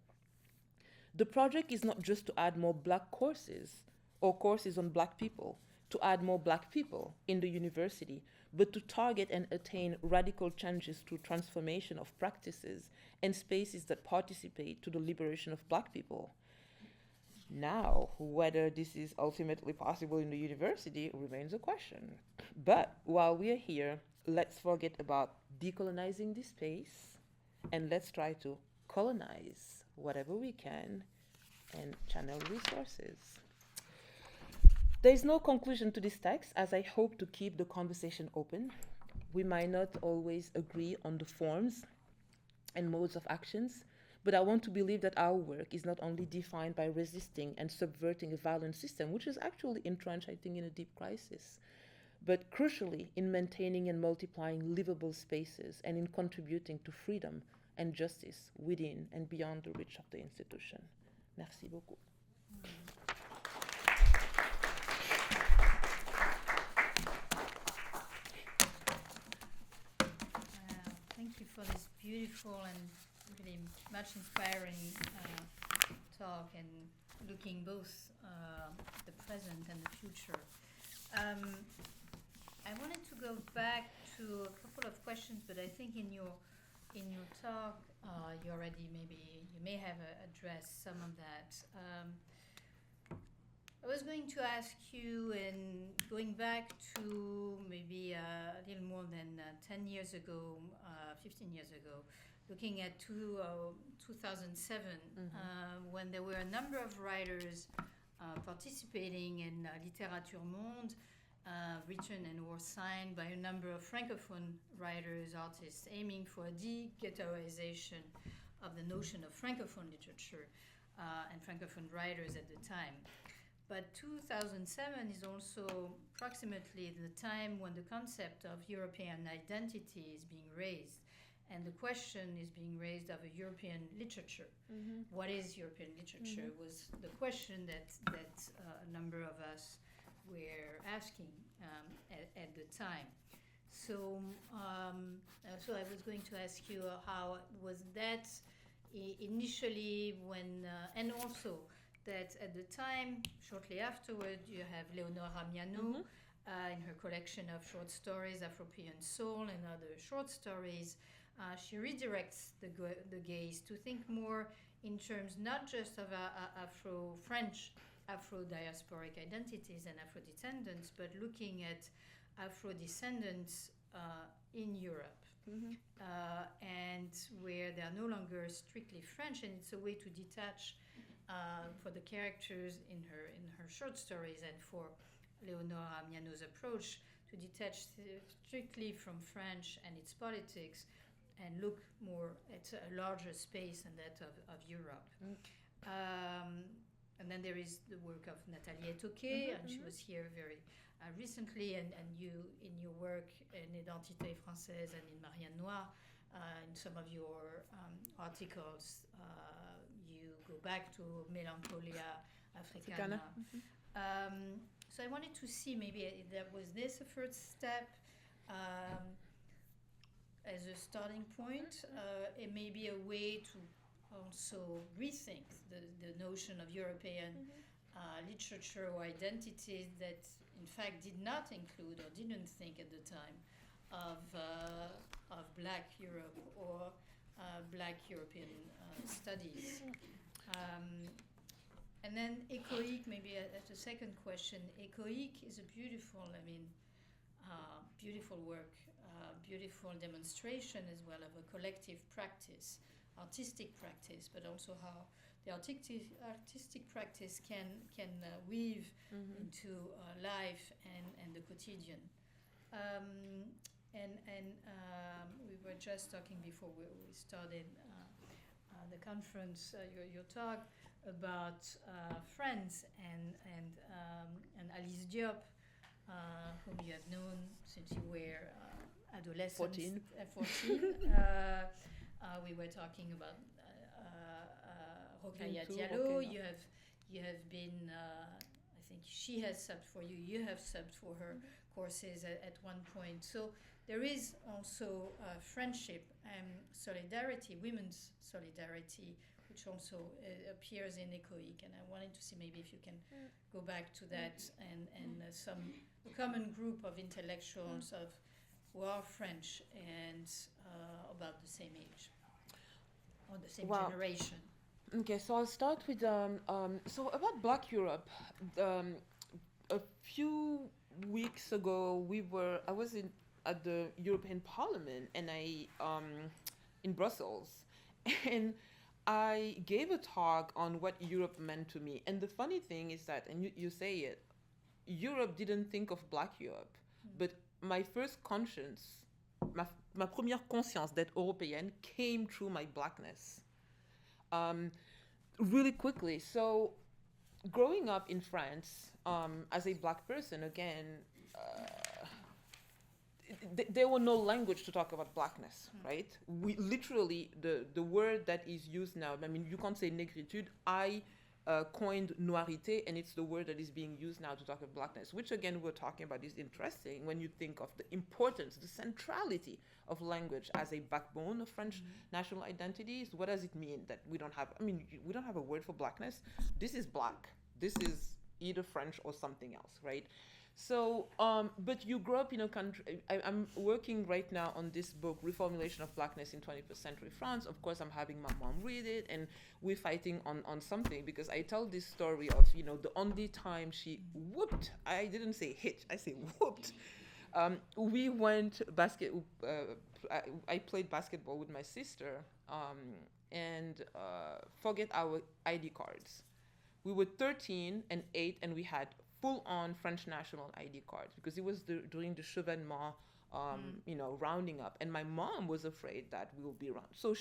The project is not just to add more Black courses or courses on Black people, to add more Black people in the university, but to target and attain radical changes through transformation of practices and spaces that participate to the liberation of Black people. Now, whether this is ultimately possible in the university remains a question. But while we are here, let's forget about decolonizing this space and let's try to colonize whatever we can and channel resources. There is no conclusion to this text, as I hope to keep the conversation open. We might not always agree on the forms and modes of actions, but I want to believe that our work is not only defined by resisting and subverting a violent system, which is actually entrenched, I think, in a deep crisis, but crucially in maintaining and multiplying livable spaces and in contributing to freedom and justice within and beyond the reach of the institution. Merci beaucoup. Thank you for this beautiful and really much inspiring talk and looking both the present and the future. I wanted to go back to a couple of questions, but I think in your talk you may have addressed some of that. I was going to ask you, and going back to maybe a little more than 10 years ago, 15 years ago, looking at 2007, when there were a number of writers participating in Littérature Monde, written and or signed by a number of Francophone writers, artists, aiming for a de-ghettoization of the notion of Francophone literature and Francophone writers at the time. But 2007 is also approximately the time when the concept of European identity is being raised. And the question is being raised of a European literature. What is European literature was the question that a number of us were asking at the time. So I was going to ask you how was that initially when, and also that at the time, shortly afterward, you have Leonora Miano in her collection of short stories, Afro-Pean Soul and other short stories. She redirects the gaze to think more in terms not just of Afro-French, Afro-diasporic identities and Afro-descendants, but looking at Afro-descendants in Europe. And where they are no longer strictly French, and it's a way to detach for the characters in her short stories, and for Leonora Miano's approach to detach strictly from French and its politics and look more at a larger space than that of Europe. And then there is the work of Nathalie Etoquet, and she was here very recently, and you, in your work in Identités Françaises and in Mariannes Noires, in some of your articles, you go back to Melancholia Africana. So I wanted to see maybe that was this a first step as a starting point. It may be a way to also rethink the notion of European literature or identities that in fact did not include or didn't think at the time of of Black Europe or Black European studies. And then ecoic, maybe as a second question, ecoic is a beautiful, beautiful work, beautiful demonstration as well of a collective practice, artistic practice, but also how the artistic practice can weave into life and the quotidian. We were just talking before we started the conference, your talk, about friends and Alice Diop, whom you have known since you were adolescents. 14. 14. We were talking about Rokhaya Diallo. Okay, You have been, I think she has subbed for you. You have subbed for her courses at one point. So there is also friendship and solidarity, women's solidarity, which also appears in ecoic. And I wanted to see maybe if you can go back to that and some common group of intellectuals who are French and about the same age or the same generation. Okay, so I'll start with so about Black Europe. A few weeks ago, I was at the European Parliament, and in Brussels, and I gave a talk on what Europe meant to me. And the funny thing is that, and you say it, Europe didn't think of Black Europe, but my first conscience, ma première conscience d'être européenne came through my Blackness. Really quickly. So growing up in France as a Black person, again, there were no language to talk about Blackness, right? We literally, the word that is used now, you can't say négritude. I coined noirité, and it's the word that is being used now to talk about Blackness, which again we're talking about is interesting when you think of the importance, the centrality of language as a backbone of French national identities. What does it mean that we don't have, we don't have a word for Blackness? This is Black. This is either French or something else, right? So, but you grow up in a country, I'm working right now on this book, Reformulation of Blackness in 21st Century France. Of course, I'm having my mom read it, and we're fighting on something, because I tell this story of, the only time she whooped, I didn't say hit, I say whooped. We went I played basketball with my sister, and forget our ID cards. We were 13 and 8, and we had full-on French national ID cards, because it was during the Chevènement, rounding up. And my mom was afraid that we will be around. So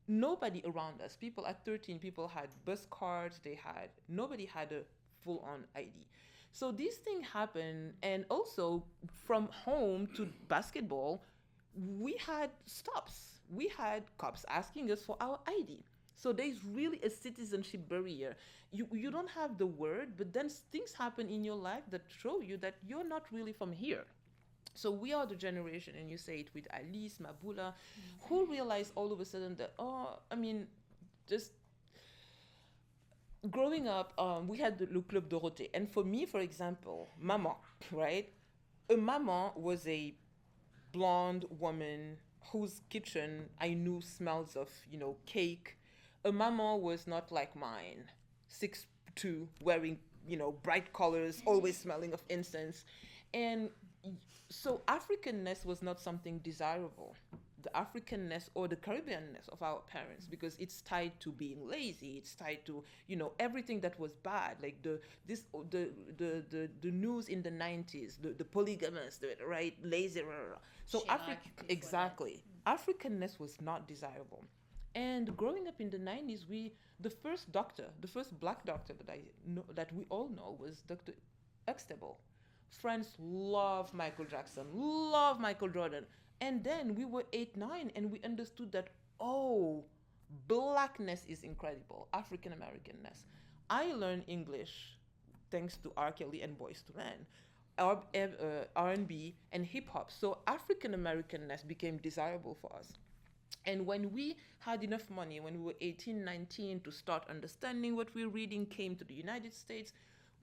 nobody around us, people at 13, people had bus cards, nobody had a full-on ID. So this thing happened, and also from home to basketball, we had stops. We had cops asking us for our ID. So there's really a citizenship barrier. You don't have the word, but then things happen in your life that show you that you're not really from here. So we are the generation, and you say it with Alice, Mabula, who realized all of a sudden that, just growing up, we had the Club Dorothée. And for me, for example, Maman, right? A Maman was a blonde woman whose kitchen I knew smells of, cake. A Maman was not like mine, 6'2", wearing, bright colors, always smelling of incense. And so Africanness was not something desirable. The Africanness or the Caribbeanness of our parents, because it's tied to being lazy. It's tied to, everything that was bad, like the news in the 90s, the polygamous, right, lazy. So exactly, Africanness was not desirable. And growing up in the 90s, the first Black doctor that we all know was Dr. Huxtable. France loved Michael Jackson, loved Michael Jordan. And then we were 8, 9, and we understood that, Blackness is incredible, African Americanness. I learned English thanks to R. Kelly and Boyz II Men, R&B and hip hop. So African Americanness became desirable for us. And when we had enough money, when we were 18, 19, to start understanding what we're reading, came to the United States,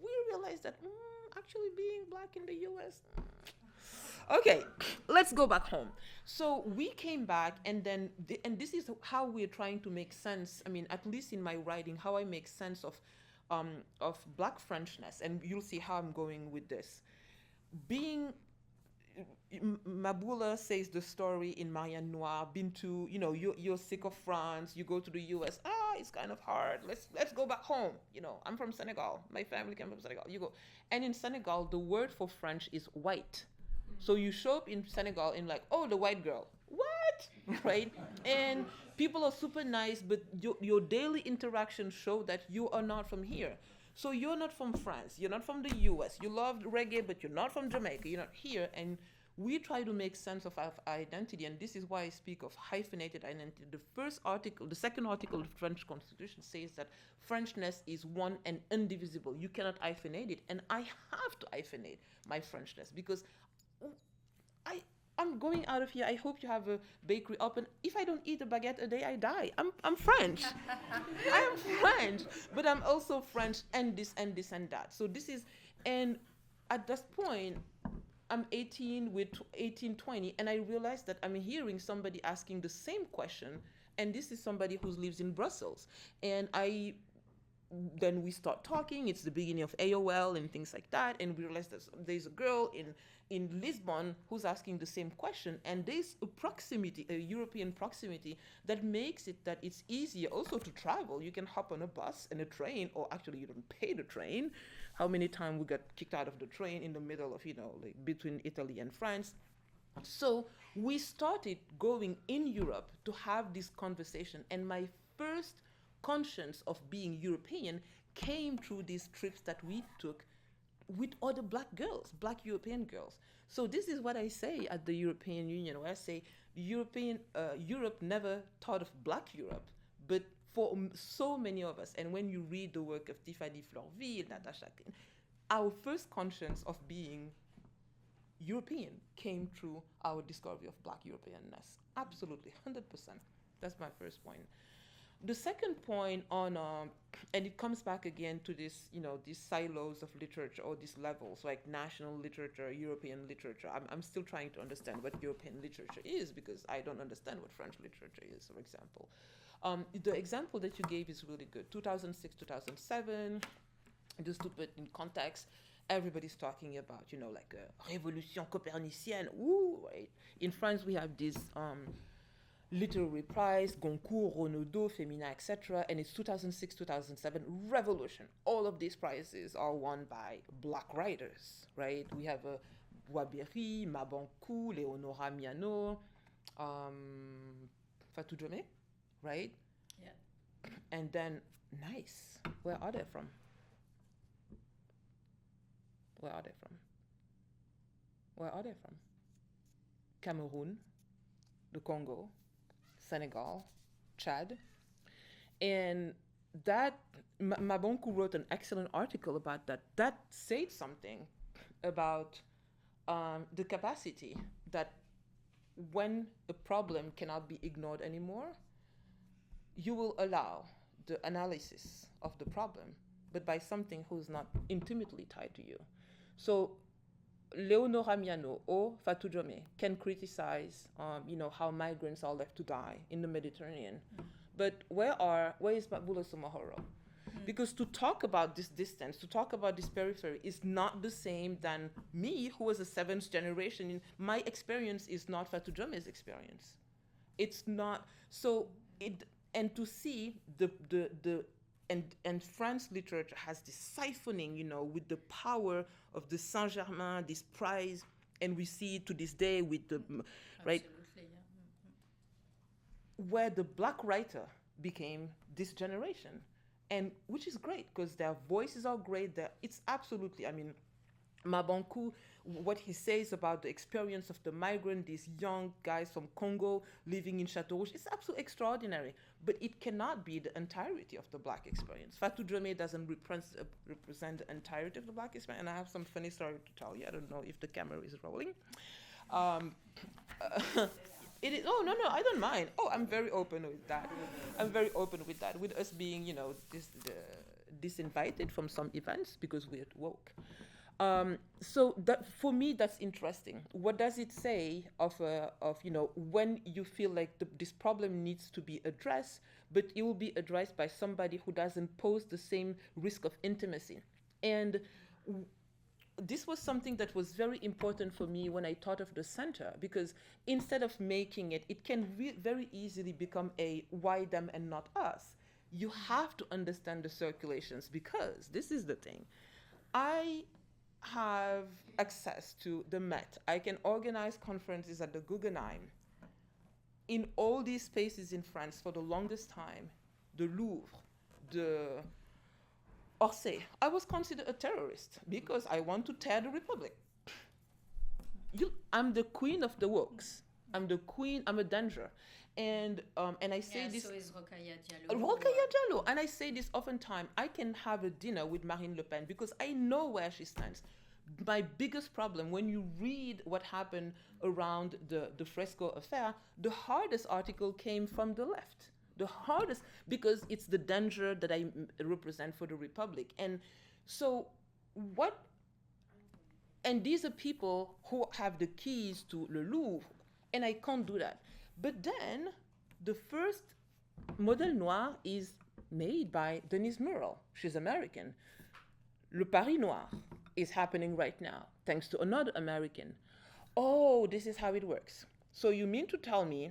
we realized that actually being Black in the US, Okay, let's go back home. So we came back, and then, and this is how we're trying to make sense. I mean, at least in my writing, how I make sense of Black Frenchness, and you'll see how I'm going with this. Being Mabula says the story in Mariannes Noires, been to, you're sick of France, you go to the US, it's kind of hard, let's go back home. I'm from Senegal, my family came from Senegal, you go. And in Senegal, the word for French is white. So you show up in Senegal and like, oh, the white girl, what? Right? And people are super nice, but your daily interactions show that you are not from here. So you're not from France, you're not from the US, you love reggae, but you're not from Jamaica, you're not here. And we try to make sense of our identity, and this is why I speak of hyphenated identity. The second article of the French Constitution says that Frenchness is one and indivisible. You cannot hyphenate it, and I have to hyphenate my Frenchness because I'm going out of here. I hope you have a bakery open. If I don't eat a baguette a day, I die. I'm French. I am French, but I'm also French and this and this and that. So this is, and at this point, I'm 18 with 18, 20, and I realized that I'm hearing somebody asking the same question, and this is somebody who lives in Brussels. And then we start talking. It's the beginning of AOL and things like that, and we realize that there's a girl in Lisbon who's asking the same question, and there's a proximity, a European proximity, that makes it that it's easier also to travel. You can hop on a bus and a train, or actually you don't pay the train. How many times we got kicked out of the train in the middle of, like between Italy and France. So we started going in Europe to have this conversation, and my first conscience of being European came through these trips that we took with other Black girls, Black European girls. So this is what I say at the European Union, where I say Europe never thought of Black Europe, but for so many of us, and when you read the work of Tiffany Florville, Natasha, our first conscience of being European came through our discovery of Black Europeanness. Absolutely, 100%. That's my first point. The second point on, and it comes back again to this, these silos of literature, or these levels, like national literature, European literature. I'm still trying to understand what European literature is, because I don't understand what French literature is, for example. The example that you gave is really good. 2006, 2007, just to put in context, everybody's talking about, like a révolution copernicienne. Ooh, right? In France, we have this literary prize, Goncourt, Renaudot, Femina, etc. And it's 2006, 2007, revolution. All of these prizes are won by Black writers, right? We have Boisberry, Mabankou, Léonora Miano, Fatou Niang, right? Yeah. And then, nice. Where are they from? Where are they from? Where are they from? Cameroon, the Congo, Senegal, Chad. And that, Mabankou wrote an excellent article about that. That said something about the capacity that when a problem cannot be ignored anymore, you will allow the analysis of the problem, but by something who's not intimately tied to you. So Léonora Miano or Fatou Niang can criticize, how migrants are left to die in the Mediterranean. But where is Mabula Somohoro? Because to talk about this distance, to talk about this periphery is not the same than me, who was a seventh generation. My experience is not Fatou Niang's experience. It's not. So and to see and French literature has this siphoning, with the power of the Saint-Germain, this prize, and we see it to this day with the, right? Absolutely, yeah. Where the Black writer became this generation, and which is great because their voices are great. It's absolutely, Mabankou, what he says about the experience of the migrant, these young guys from Congo living in Château Rouge, it's absolutely extraordinary. But it cannot be the entirety of the Black experience. Fatou Niang doesn't represent the entirety of the Black experience. And I have some funny story to tell you. I don't know if the camera is rolling. It is. Oh, no, I don't mind. Oh, I'm very open with that. With us being, disinvited from some events because we're woke. So that for me, that's interesting. What does it say of when you feel like this problem needs to be addressed, but it will be addressed by somebody who doesn't pose the same risk of intimacy? And this was something that was very important for me when I thought of the center, because instead of making it, it can very easily become a why them and not us. You have to understand the circulations, because this is the thing. I have access to the Met. I can organize conferences at the Guggenheim. In all these spaces in France for the longest time, the Louvre, the Orsay, I was considered a terrorist because I want to tear the Republic. I'm the queen of the works. I'm the queen, I'm a danger. And I say this. So is Rokhaya Diallo. Rokhaya Diallo. And I say this oftentimes. I can have a dinner with Marine Le Pen because I know where she stands. My biggest problem, when you read what happened around the Fresco affair, the hardest article came from the left. The hardest, because it's the danger that I represent for the Republic. And so and these are people who have the keys to Le Louvre, and I can't do that. But then the first model noir is made by Denise Murrell. She's American. Le Paris Noir is happening right now, thanks to another American. Oh, this is how it works. So you mean to tell me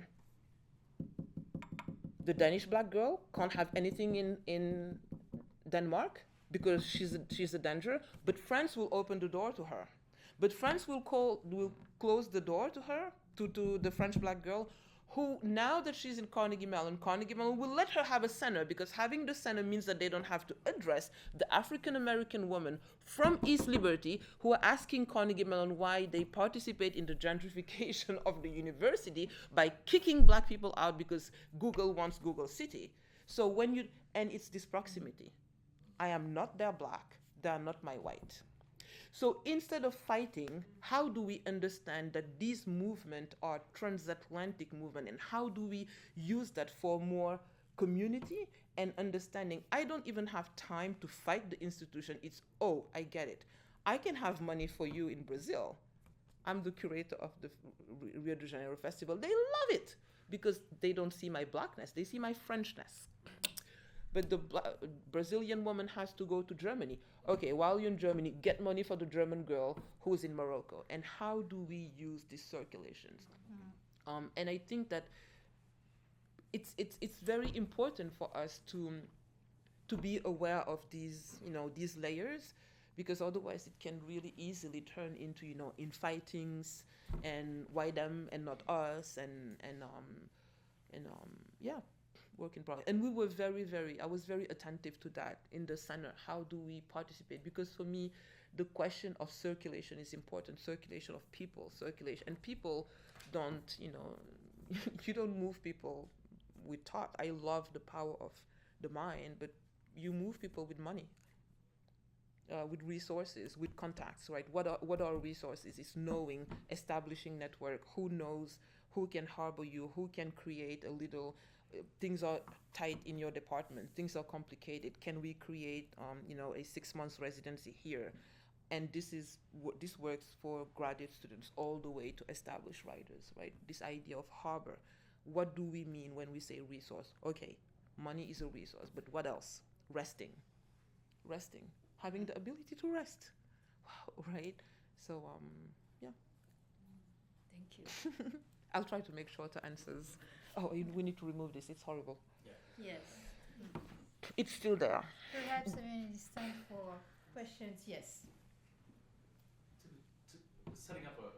the Danish black girl can't have anything in Denmark because she's a danger, but France will open the door to her. But France will close the door to her, to the French black girl, who, now that she's in Carnegie Mellon will let her have a center, because having the center means that they don't have to address the African-American women from East Liberty who are asking Carnegie Mellon why they participate in the gentrification of the university by kicking black people out because Google wants Google City. So and it's this proximity. I am not their black, they are not my white. So instead of fighting, how do we understand that these movements are transatlantic movement, and how do we use that for more community and understanding? I don't even have time to fight the institution. It's, oh, I get it. I can have money for you in Brazil. I'm the curator of the Rio de Janeiro Festival. They love it because they don't see my blackness. They see my Frenchness. But the Brazilian woman has to go to Germany. Okay, while you're in Germany, get money for the German girl who's in Morocco. And how do we use these circulations? And I think that it's very important for us to be aware of these layers, because otherwise it can really easily turn into infightings and why them and not us and work in progress. And we were I was very attentive to that in the center. How do we participate? Because for me, the question of circulation is important. Circulation of people, and people don't, you don't move people with thought. I love the power of the mind, but you move people with money, with resources, with contacts, right? What are resources? It's knowing, establishing network, who knows, who can harbor you, who can create a little. Things are tight in your department. Things are complicated. Can we create, a 6 months residency here? And this works for graduate students all the way to established writers, right? This idea of harbor. What do we mean when we say resource? Okay, money is a resource, but what else? Resting, having the ability to rest. Wow, right? So, yeah. Thank you. I'll try to make shorter answers. Oh, we need to remove this. It's horrible. Yeah. Yes. It's still there. Perhaps it's time for questions. Yes. Setting up a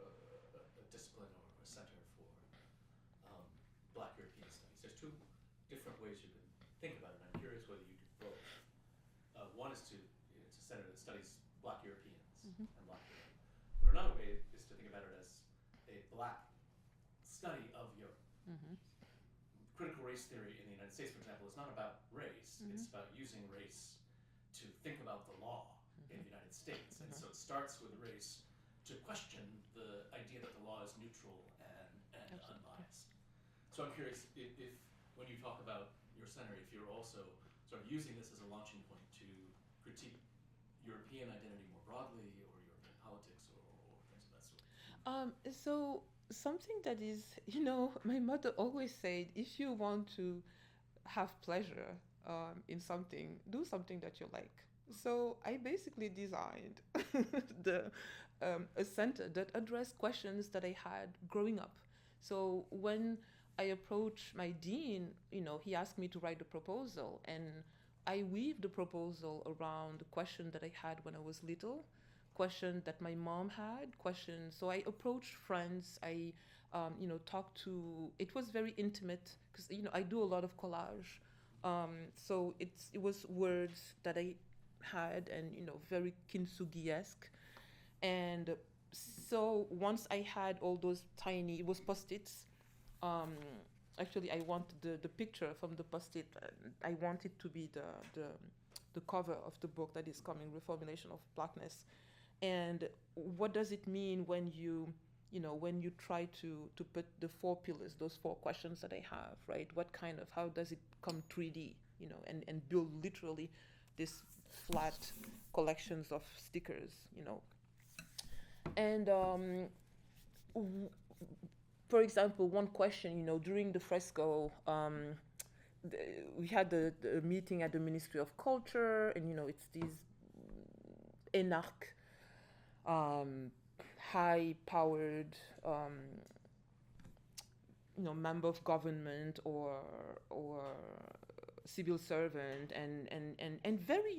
discipline or a center for Black European studies, there's two different ways you can think about it. And I'm curious whether you do both. One is it's a center that studies Black Europeans and Black Europe. But another way is to think about it as a Black study of Europe. Critical race theory in the United States, for example, is not about race. It's about using race to think about the law in the United States. And so it starts with race to question the idea that the law is neutral and unbiased. So I'm curious if when you talk about your center, if you're also sort of using this as a launching point to critique European identity more broadly, or So something that is, my mother always said, if you want to have pleasure in something, do something that you like. So I basically designed the a center that addressed questions that I had growing up. So when I approached my dean, he asked me to write a proposal, and I weaved the proposal around the question that I had when I was little, question that my mom had, questions. So I approached friends. I, talked to. It was very intimate because I do a lot of collage. So it was words that I had, and very kintsugi-esque. And so once I had all those tiny, it was post-its. Um, Actually, I want the picture from the post-it. I want it to be the cover of the book that is coming, Reformulation of Blackness. And what does it mean when you try to put the four pillars, those four questions that I have, right? How does it come 3D, and build literally this flat collections of stickers, And for example, one question, during the fresco, we had the meeting at the Ministry of Culture, and it's these énarques, high-powered, member of government or civil servant, and very,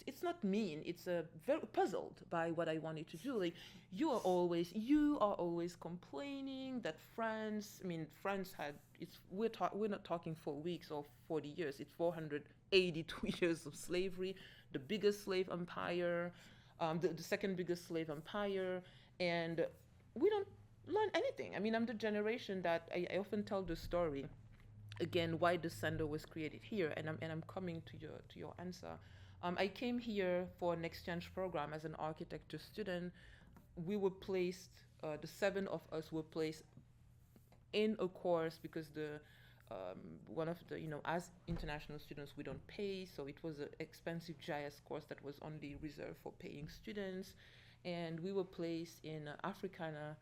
it's not mean. It's very puzzled by what I wanted to do. Like, you are always complaining that France had, we're not talking 4 weeks or 40 years. It's 482 years of slavery, the biggest slave empire, the second biggest slave empire, and we don't learn anything. I'm the generation that I often tell the story again why the center was created here, and I'm coming to your answer. I came here for an exchange program as an architecture student. We were placed, the 7 of us were placed in a course because one of the, as international students, we don't pay, so it was an expensive GIS course that was only reserved for paying students, and we were placed in Africana.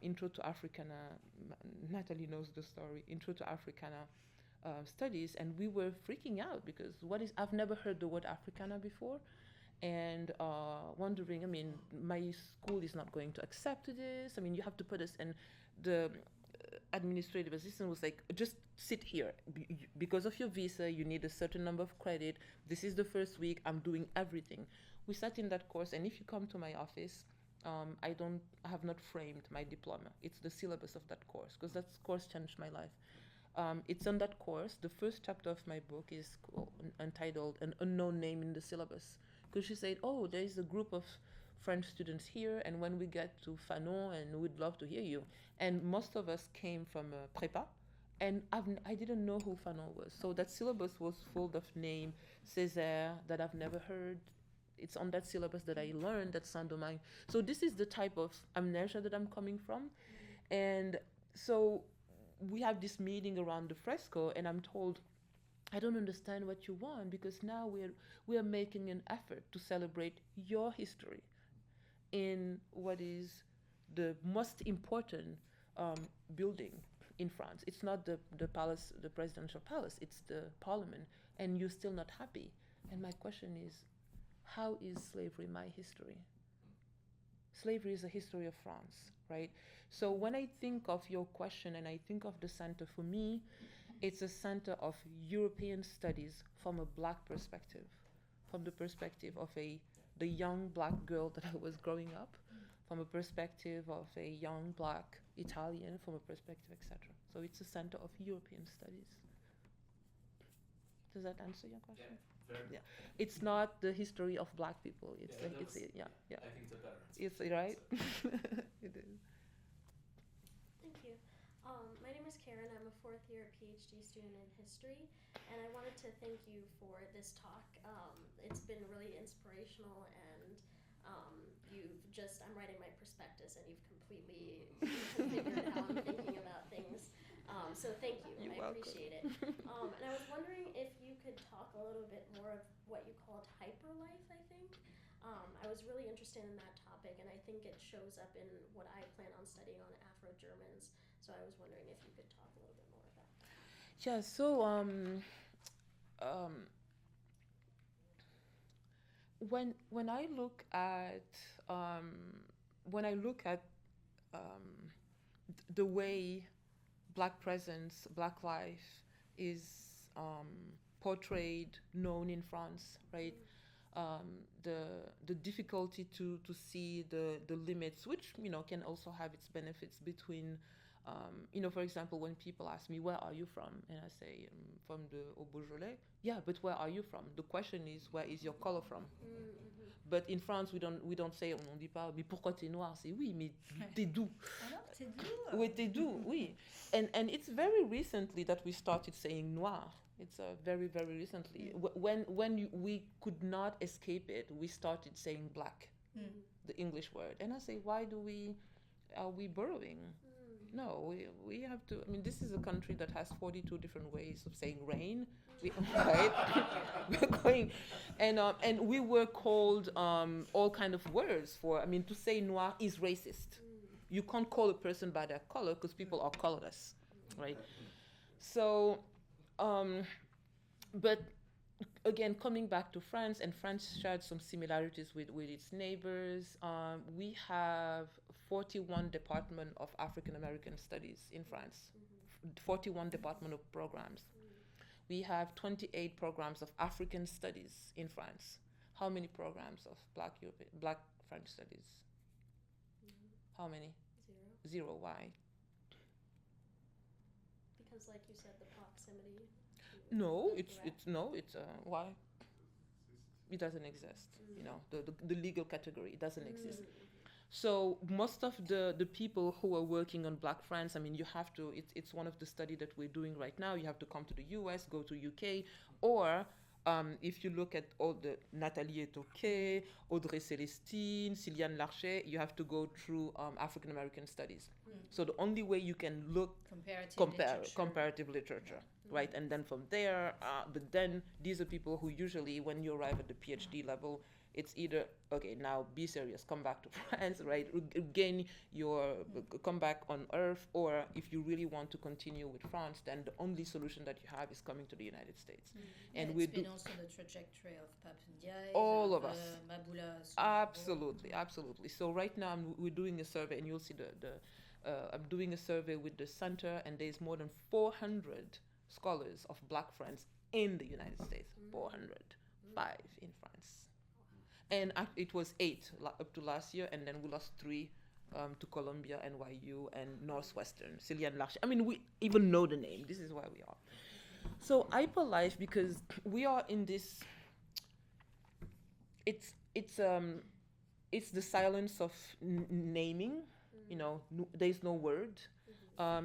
Intro to Africana, Natalie knows the story, Intro to Africana studies, and we were freaking out because I've never heard the word Africana before, and wondering, my school is not going to accept this, you have to put us, and the administrative assistant was like, just sit here. Because of your visa, you need a certain number of credit. This is the first week, I'm doing everything. We sat in that course, and if you come to my office, I have not framed my diploma. It's the syllabus of that course, because that course changed my life. It's on that course. The first chapter of my book is entitled An Unknown Name in the Syllabus, because she said, oh, there is a group of French students here, and when we get to Fanon, and we'd love to hear you. And most of us came from Prépa, and I didn't know who Fanon was. So that syllabus was full of name, Césaire, that I've never heard. It's on that syllabus that I learned that Saint-Domingue. So this is the type of amnesia that I'm coming from. And so we have this meeting around the fresco, and I'm told, I don't understand what you want, because now we're making an effort to celebrate your history in what is the most important building in France. It's not the palace, the presidential palace, it's the parliament, and you're still not happy. And my question is, how is slavery my history? Slavery is a history of France, right? So when I think of your question and I think of the center, for me, it's a center of European studies from a Black perspective, from the perspective of the young Black girl that I was growing up, from a perspective of a young Black Italian, from a perspective, etc. So it's a center of European studies. Does that answer your question? Yeah. It's not the history of Black people. It's yeah, like I think it's a better answer. It's right. It is. Thank you. My name is Karen. I'm a 4th year PhD student in history, and I wanted to thank you for this talk. It's been really inspirational, and I'm writing my prospectus, and you've completely configured how I'm thinking about things. So thank you. You're I welcome. appreciate it. And I was wondering if you could talk a little bit more of what you called hyperlife, I think. I was really interested in that topic. topic, and I think it shows up in what I plan on studying on Afro-Germans. So I was wondering if you could talk a little bit more about that. Yeah, so when I look at the way Black presence, Black life is portrayed, known in France, right? The difficulty to see the limits, which can also have its benefits between, for example, when people ask me, where are you from? And I say, from the Beaujolais. Yeah, but where are you from? The question is, where is your color from? But in France, we don't say, on dit pas, mais pourquoi t'es noir? C'est oui, mais t'es d'où? Alors, t'es d'où? Oui, t'es d'où, oui. And it's very recently that we started saying noir. It's very, very recently. When we could not escape it, we started saying black, the English word. And I say, are we borrowing? No, we have to. I mean, this is a country that has 42 different ways of saying rain. Right? We're going, and we were called all kind of words for. I mean, to say noir is racist. You can't call a person by their color because people are colorless, right? So, but again, coming back to France, and France shared some similarities with its neighbors. We have 41 Department of African American Studies in France, 41 Department of Programs. We have 28 programs of African Studies in France. How many programs of Black French Studies? How many? Zero. Why? Because, like you said, the proximity. Why? It doesn't exist. The legal category, it doesn't exist. So most of the people who are working on Black France, I mean, you have to, it's one of the study that we're doing right now. You have to come to the US, go to UK, or if you look at all the Nathalie Etoquet, Audrey Celestine, Céliane Larcher, you have to go through African American studies. So the only way you can look comparative literature, right? And then from there, then these are people who usually, when you arrive at the PhD level, it's either, okay, now be serious, come back to France, right? Come back on Earth, or if you really want to continue with France, then the only solution that you have is coming to the United States. And it's been also the trajectory of Papendiaï, all of us. Maboula. Absolutely. So right now we're doing a survey, and you'll see I'm doing a survey with the center, and there's more than 400 scholars of Black France in the United States. 405 in France. And it was 8 up to last year, and then we lost 3 to Columbia, NYU, and Northwestern, Céliane Larcher. I mean, we even know the name. This is why we are. So Hyperlife, because we are in this, it's the silence of naming. There's no word.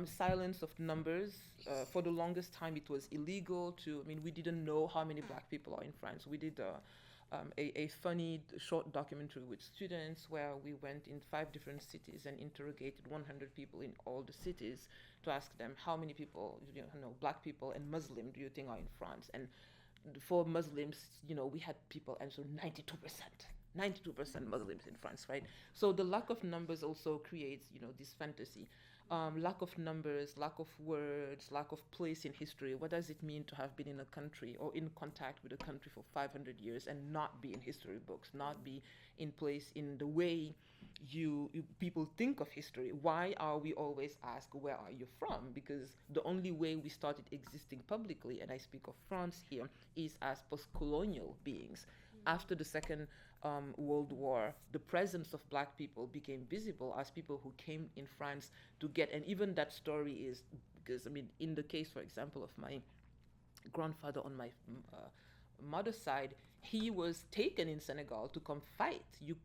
Silence of numbers. For the longest time, it was illegal we didn't know how many Black people are in France. We did a funny short documentary with students where we went in 5 different cities and interrogated 100 people in all the cities to ask them how many people, Black people and Muslim do you think are in France? And for Muslims, we had people answer 92% Muslims in France, right? So the lack of numbers also creates, this fantasy. Lack of numbers, lack of words, lack of place in history. What does it mean to have been in a country or in contact with a country for 500 years and not be in history books, not be in place in the way people think of history? Why are we always asked, where are you from? Because the only way we started existing publicly, and I speak of France here, is as post-colonial beings. After the Second World War, the presence of Black people became visible as people who came in France to get, and even that story is, because in the case, for example, of my grandfather on my mother's side, he was taken in Senegal to come fight. You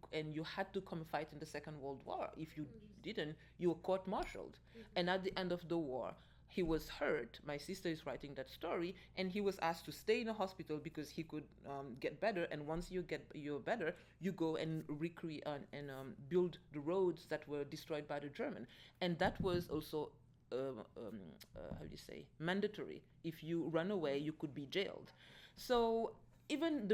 had to come fight in the Second World War. If you didn't, you were court-martialed. And at the end of the war, he was hurt. My sister is writing that story, and he was asked to stay in a hospital because he could get better. And once you're better, you go and recreate and build the roads that were destroyed by the German. And that was also mandatory. If you run away, you could be jailed. So even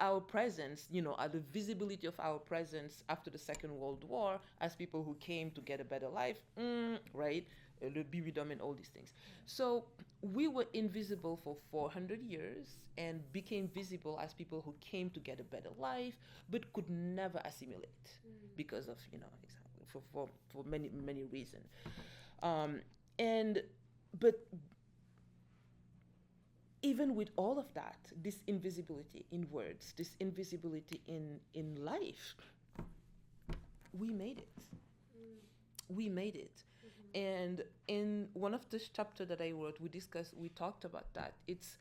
our presence, the visibility of our presence after the Second World War as people who came to get a better life, right? The Biridom and all these things. So we were invisible for 400 years and became visible as people who came to get a better life, but could never assimilate because of, for many, many reasons. But even with all of that, this invisibility in words, this invisibility in life, we made it. We made it. And in one of the chapters that I wrote, we talked about that. It's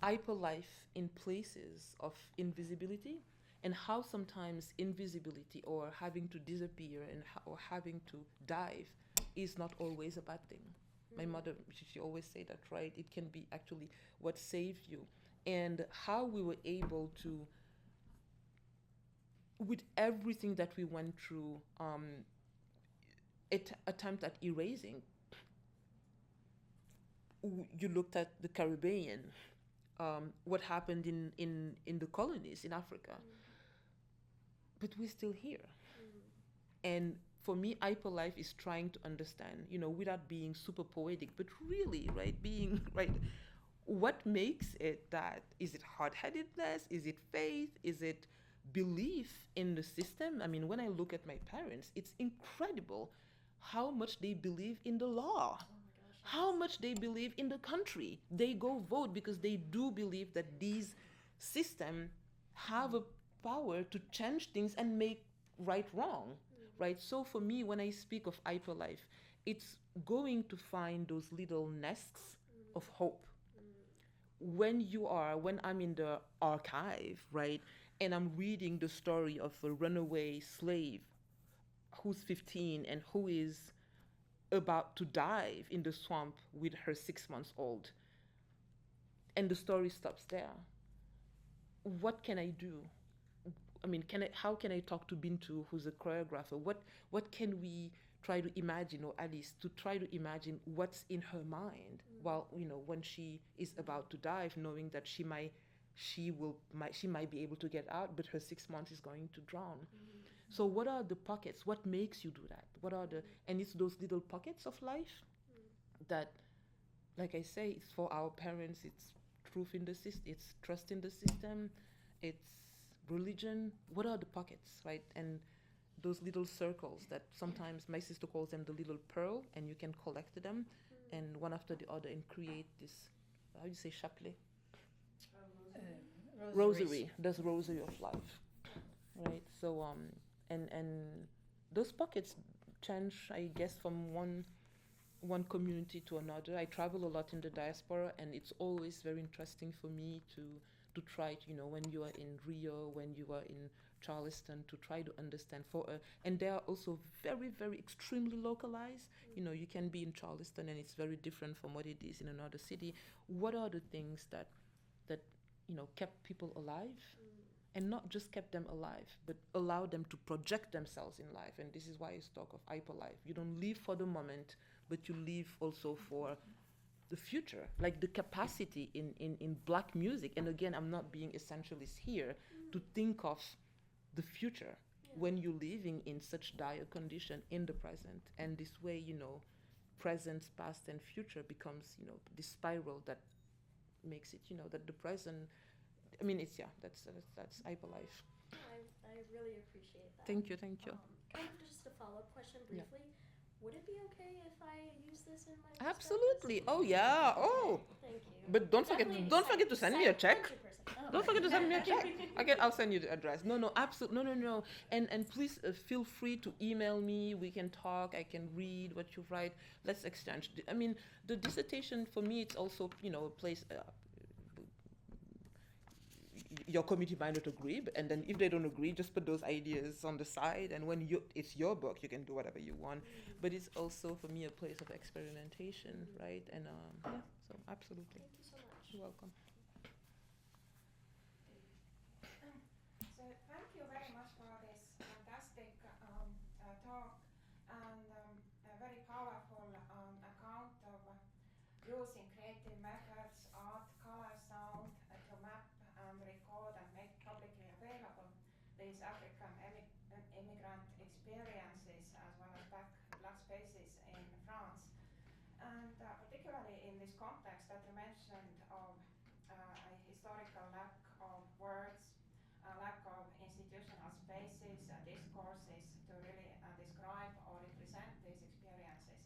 hyperlife in places of invisibility, and how sometimes invisibility or having to disappear or having to dive is not always a bad thing. My mother, she always say that, right? It can be actually what saved you. And how we were able to, with everything that we went through, attempt at erasing. You looked at the Caribbean, what happened in the colonies in Africa. But we're still here. And for me, hyperlife is trying to understand, without being super poetic, but really, right, being, right, what makes it that? Is it hard-headedness? Is it faith? Is it belief in the system? I mean, when I look at my parents, it's incredible how much they believe in the law, how much they believe in the country. They go vote because they do believe that these systems have a power to change things and make right wrong, right? So for me, when I speak of hyperlife, it's going to find those little nests of hope. When I'm in the archive, right, and I'm reading the story of a runaway slave who's 15 and who is about to dive in the swamp with her 6 months old, and the story stops there, what can I do? I mean, how can I talk to Bintu, who's a choreographer? What can we try to imagine, or at least to try to imagine what's in her mind while, when she is about to dive, knowing that she might be able to get out, but her 6 months is going to drown. So what are the pockets? What makes you do that? And it's those little pockets of life that, like I say, it's for our parents, it's truth in the system, it's trust in the system, it's religion. What are the pockets, right? And those little circles that sometimes my sister calls them the little pearl, and you can collect them and one after the other and create this, how do you say, chapelet? Rosary. This rosary of life, right? So and those pockets change, I guess, from one community to another. I travel a lot in the diaspora, and it's always very interesting for me to try to, when you are in Rio, when you are in Charleston, to try to understand and they are also very, very extremely localized. You can be in Charleston and it's very different from what it is in another city. What are the things that kept people alive? And not just kept them alive, but allowed them to project themselves in life. And this is why I talk of hyperlife. You don't live for the moment, but you live also for the future. Like the capacity in Black music, and again, I'm not being essentialist here, to think of the future when you're living in such dire condition in the present. And this way, present, past, and future becomes, this spiral that makes it, that the present, I mean, that's hyperlife. I really appreciate that. Thank you. Kind of just a follow-up question briefly. Would it be okay if I use this in my Absolutely. Oh yeah. Oh. Thank you. But don't forget to send me a check. 100%. Don't forget to send me a check. I'll send you the address. No, absolutely. No. And please feel free to email me. We can talk. I can read what you write. Let's exchange. I mean, the dissertation for me, it's also, a place. Your committee might not agree, and then if they don't agree, just put those ideas on the side. And when it's your book, you can do whatever you want. But it's also for me a place of experimentation, right? And so absolutely. Thank you so much. You're welcome. So thank you very much for this fantastic talk and a very powerful account of using creative methods, art, color, sound to map and record experiences as well as black spaces in France. And particularly in this context that you mentioned of a historical lack of words, a lack of institutional spaces, discourses to really describe or represent these experiences.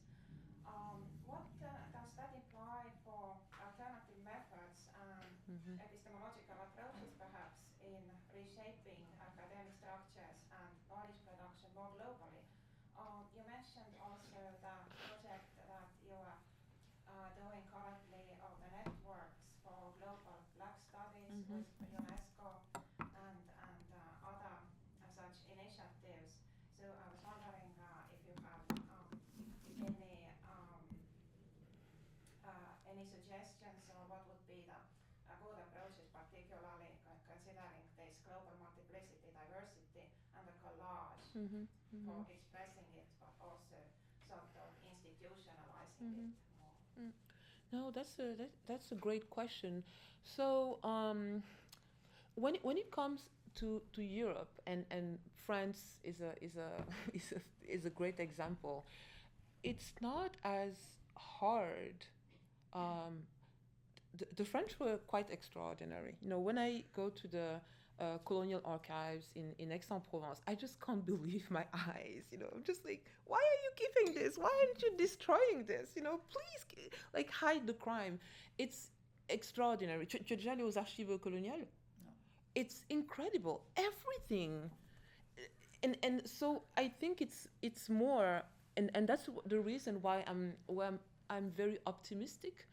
What does that imply for alternative methods and epistemological approaches perhaps in reshaping academic structures and knowledge production more globally? You mentioned also the project that you are doing currently of the networks for global black studies with UNESCO and other such initiatives. So I was wondering if you have any suggestions or what would be the good approaches, particularly considering this global multiplicity, diversity, and the collage for expressing it, but also sort of institutionalizing it more. No, that's a great question. So when it comes to Europe, and France is a is a great example. It's not as hard. The French were quite extraordinary. You know, when I go to the colonial archives in Aix-en-Provence, I just can't believe my eyes. You know, I'm just like, why are you keeping this? Why aren't you destroying this? You know, please, like, hide the crime. It's extraordinary. Tu as déjà allé aux archives coloniales? No. It's incredible. Everything. And so I think it's more, and that's the reason why I'm very optimistic,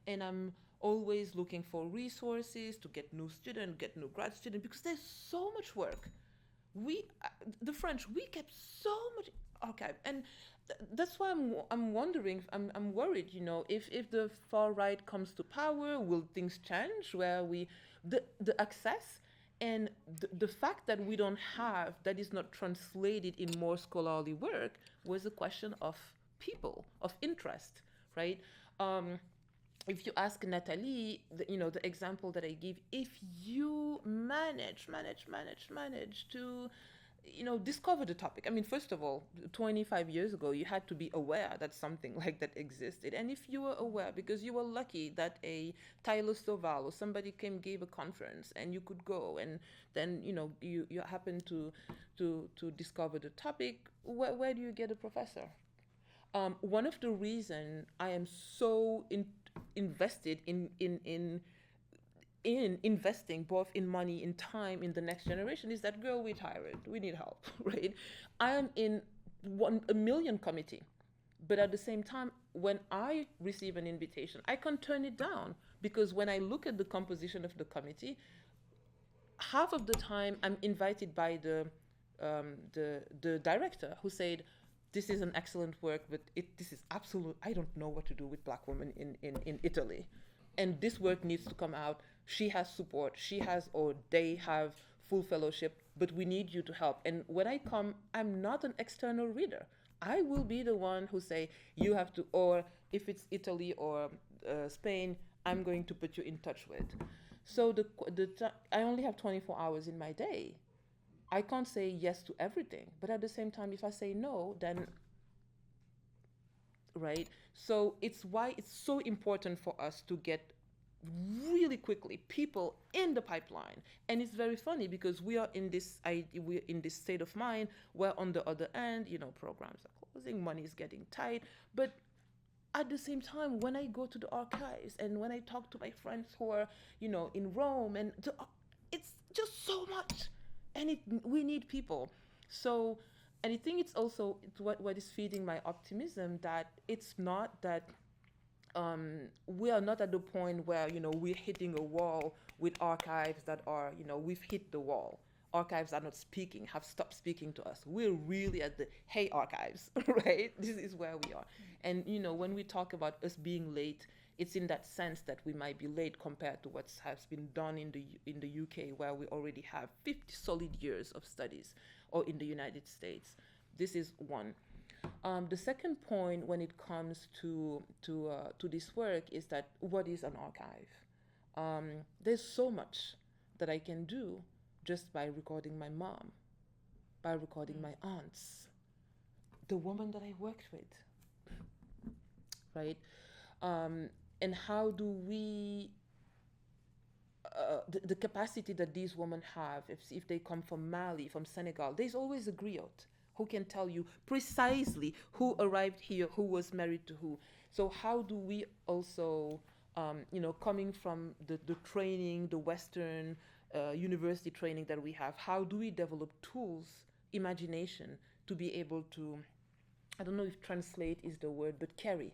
and I'm always looking for resources to get new students, get new grad students, because there's so much work. The French, we kept so much archive, and that's why I'm wondering, I'm worried, you know, if the far right comes to power, will things change where the access and the fact that we don't have, that is not translated in more scholarly work, was a question of people, of interest, right? If you ask Nathalie, the example that I give, if you manage to, discover the topic. I mean, first of all, 25 years ago, you had to be aware that something like that existed. And if you were aware, because you were lucky that a Tyler Stovall or somebody gave a conference and you could go, and then, you happen to discover the topic, where do you get a professor? One of the reasons I am so invested in investing both in money, in time, in the next generation is that, girl, we're tired. We need help, right? I am in a million committee, but at the same time, when I receive an invitation, I can't turn it down, because when I look at the composition of the committee, half of the time I'm invited by the director, who said, this is an excellent work, but this is absolute. I don't know what to do with black women in Italy. And this work needs to come out. She has support. They have full fellowship, but we need you to help. And when I come, I'm not an external reader. I will be the one who say, you have to, or if it's Italy or Spain, I'm going to put you in touch with. So I only have 24 hours in my day. I can't say yes to everything, but at the same time, if I say no, then, right? So it's why it's so important for us to get really quickly people in the pipeline. And it's very funny, because we're in this state of mind where on the other end, programs are closing, money is getting tight, but at the same time, when I go to the archives and when I talk to my friends who are, in Rome, and it's just so much. And we need people. So, and I think it's also what is feeding my optimism, that it's not that we are not at the point where, we're hitting a wall with archives that are, we've hit the wall. Archives are not speaking, have stopped speaking to us. We're really at the, hey, archives, right? This is where we are. And, when we talk about us being late, it's in that sense that we might be late compared to what has been done in the UK, where we already have 50 solid years of studies, or in the United States. This is one. The second point, when it comes to this work, is that what is an archive? There's so much that I can do just by recording my mom, by recording my aunts, the woman that I worked with, right? And how do we, the capacity that these women have, if they come from Mali, from Senegal, there's always a griot who can tell you precisely who arrived here, who was married to who. So how do we also, coming from the training, the Western university training that we have, how do we develop tools, imagination, to be able to, I don't know if translate is the word, but carry.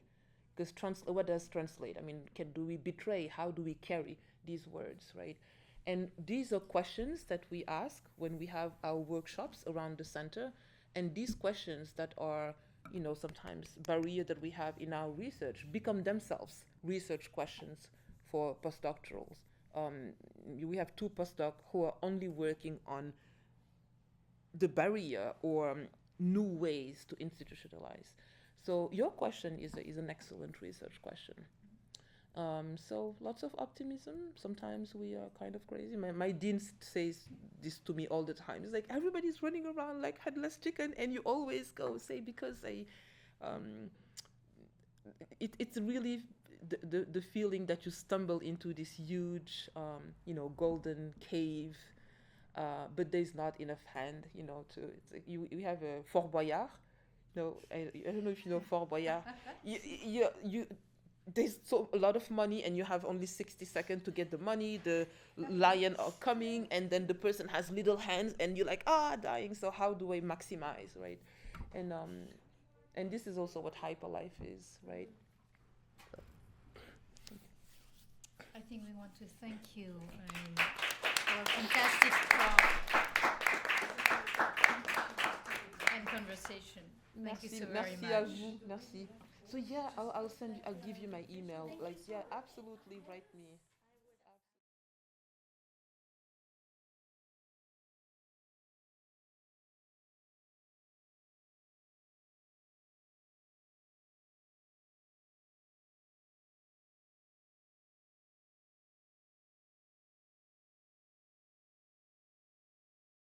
Because what does translate? I mean, do we betray? How do we carry these words, right? And these are questions that we ask when we have our workshops around the center. And these questions that are, sometimes barrier that we have in our research become themselves research questions for postdoctorals. We have 2 postdocs who are only working on the barrier or new ways to institutionalize. So your question is an excellent research question. So lots of optimism. Sometimes we are kind of crazy. My dean says this to me all the time. It's like, everybody's running around like headless chicken, and you always go say, because it's really the feeling that you stumble into this huge, golden cave, but there's not enough hand, it's like we have a Fort Boyard. No, I don't know if you know Fort Boyard. There's a lot of money, and you have only 60 seconds to get the money. The lion are coming, and then the person has little hands, and you're like, dying. So how do I maximize, right? And this is also what hyperlife is, right? So, I think we want to thank you for a fantastic talk and conversation. Thank you so very much. Merci à vous. Merci. So yeah, I'll give you my email. Like, yeah, absolutely, write me.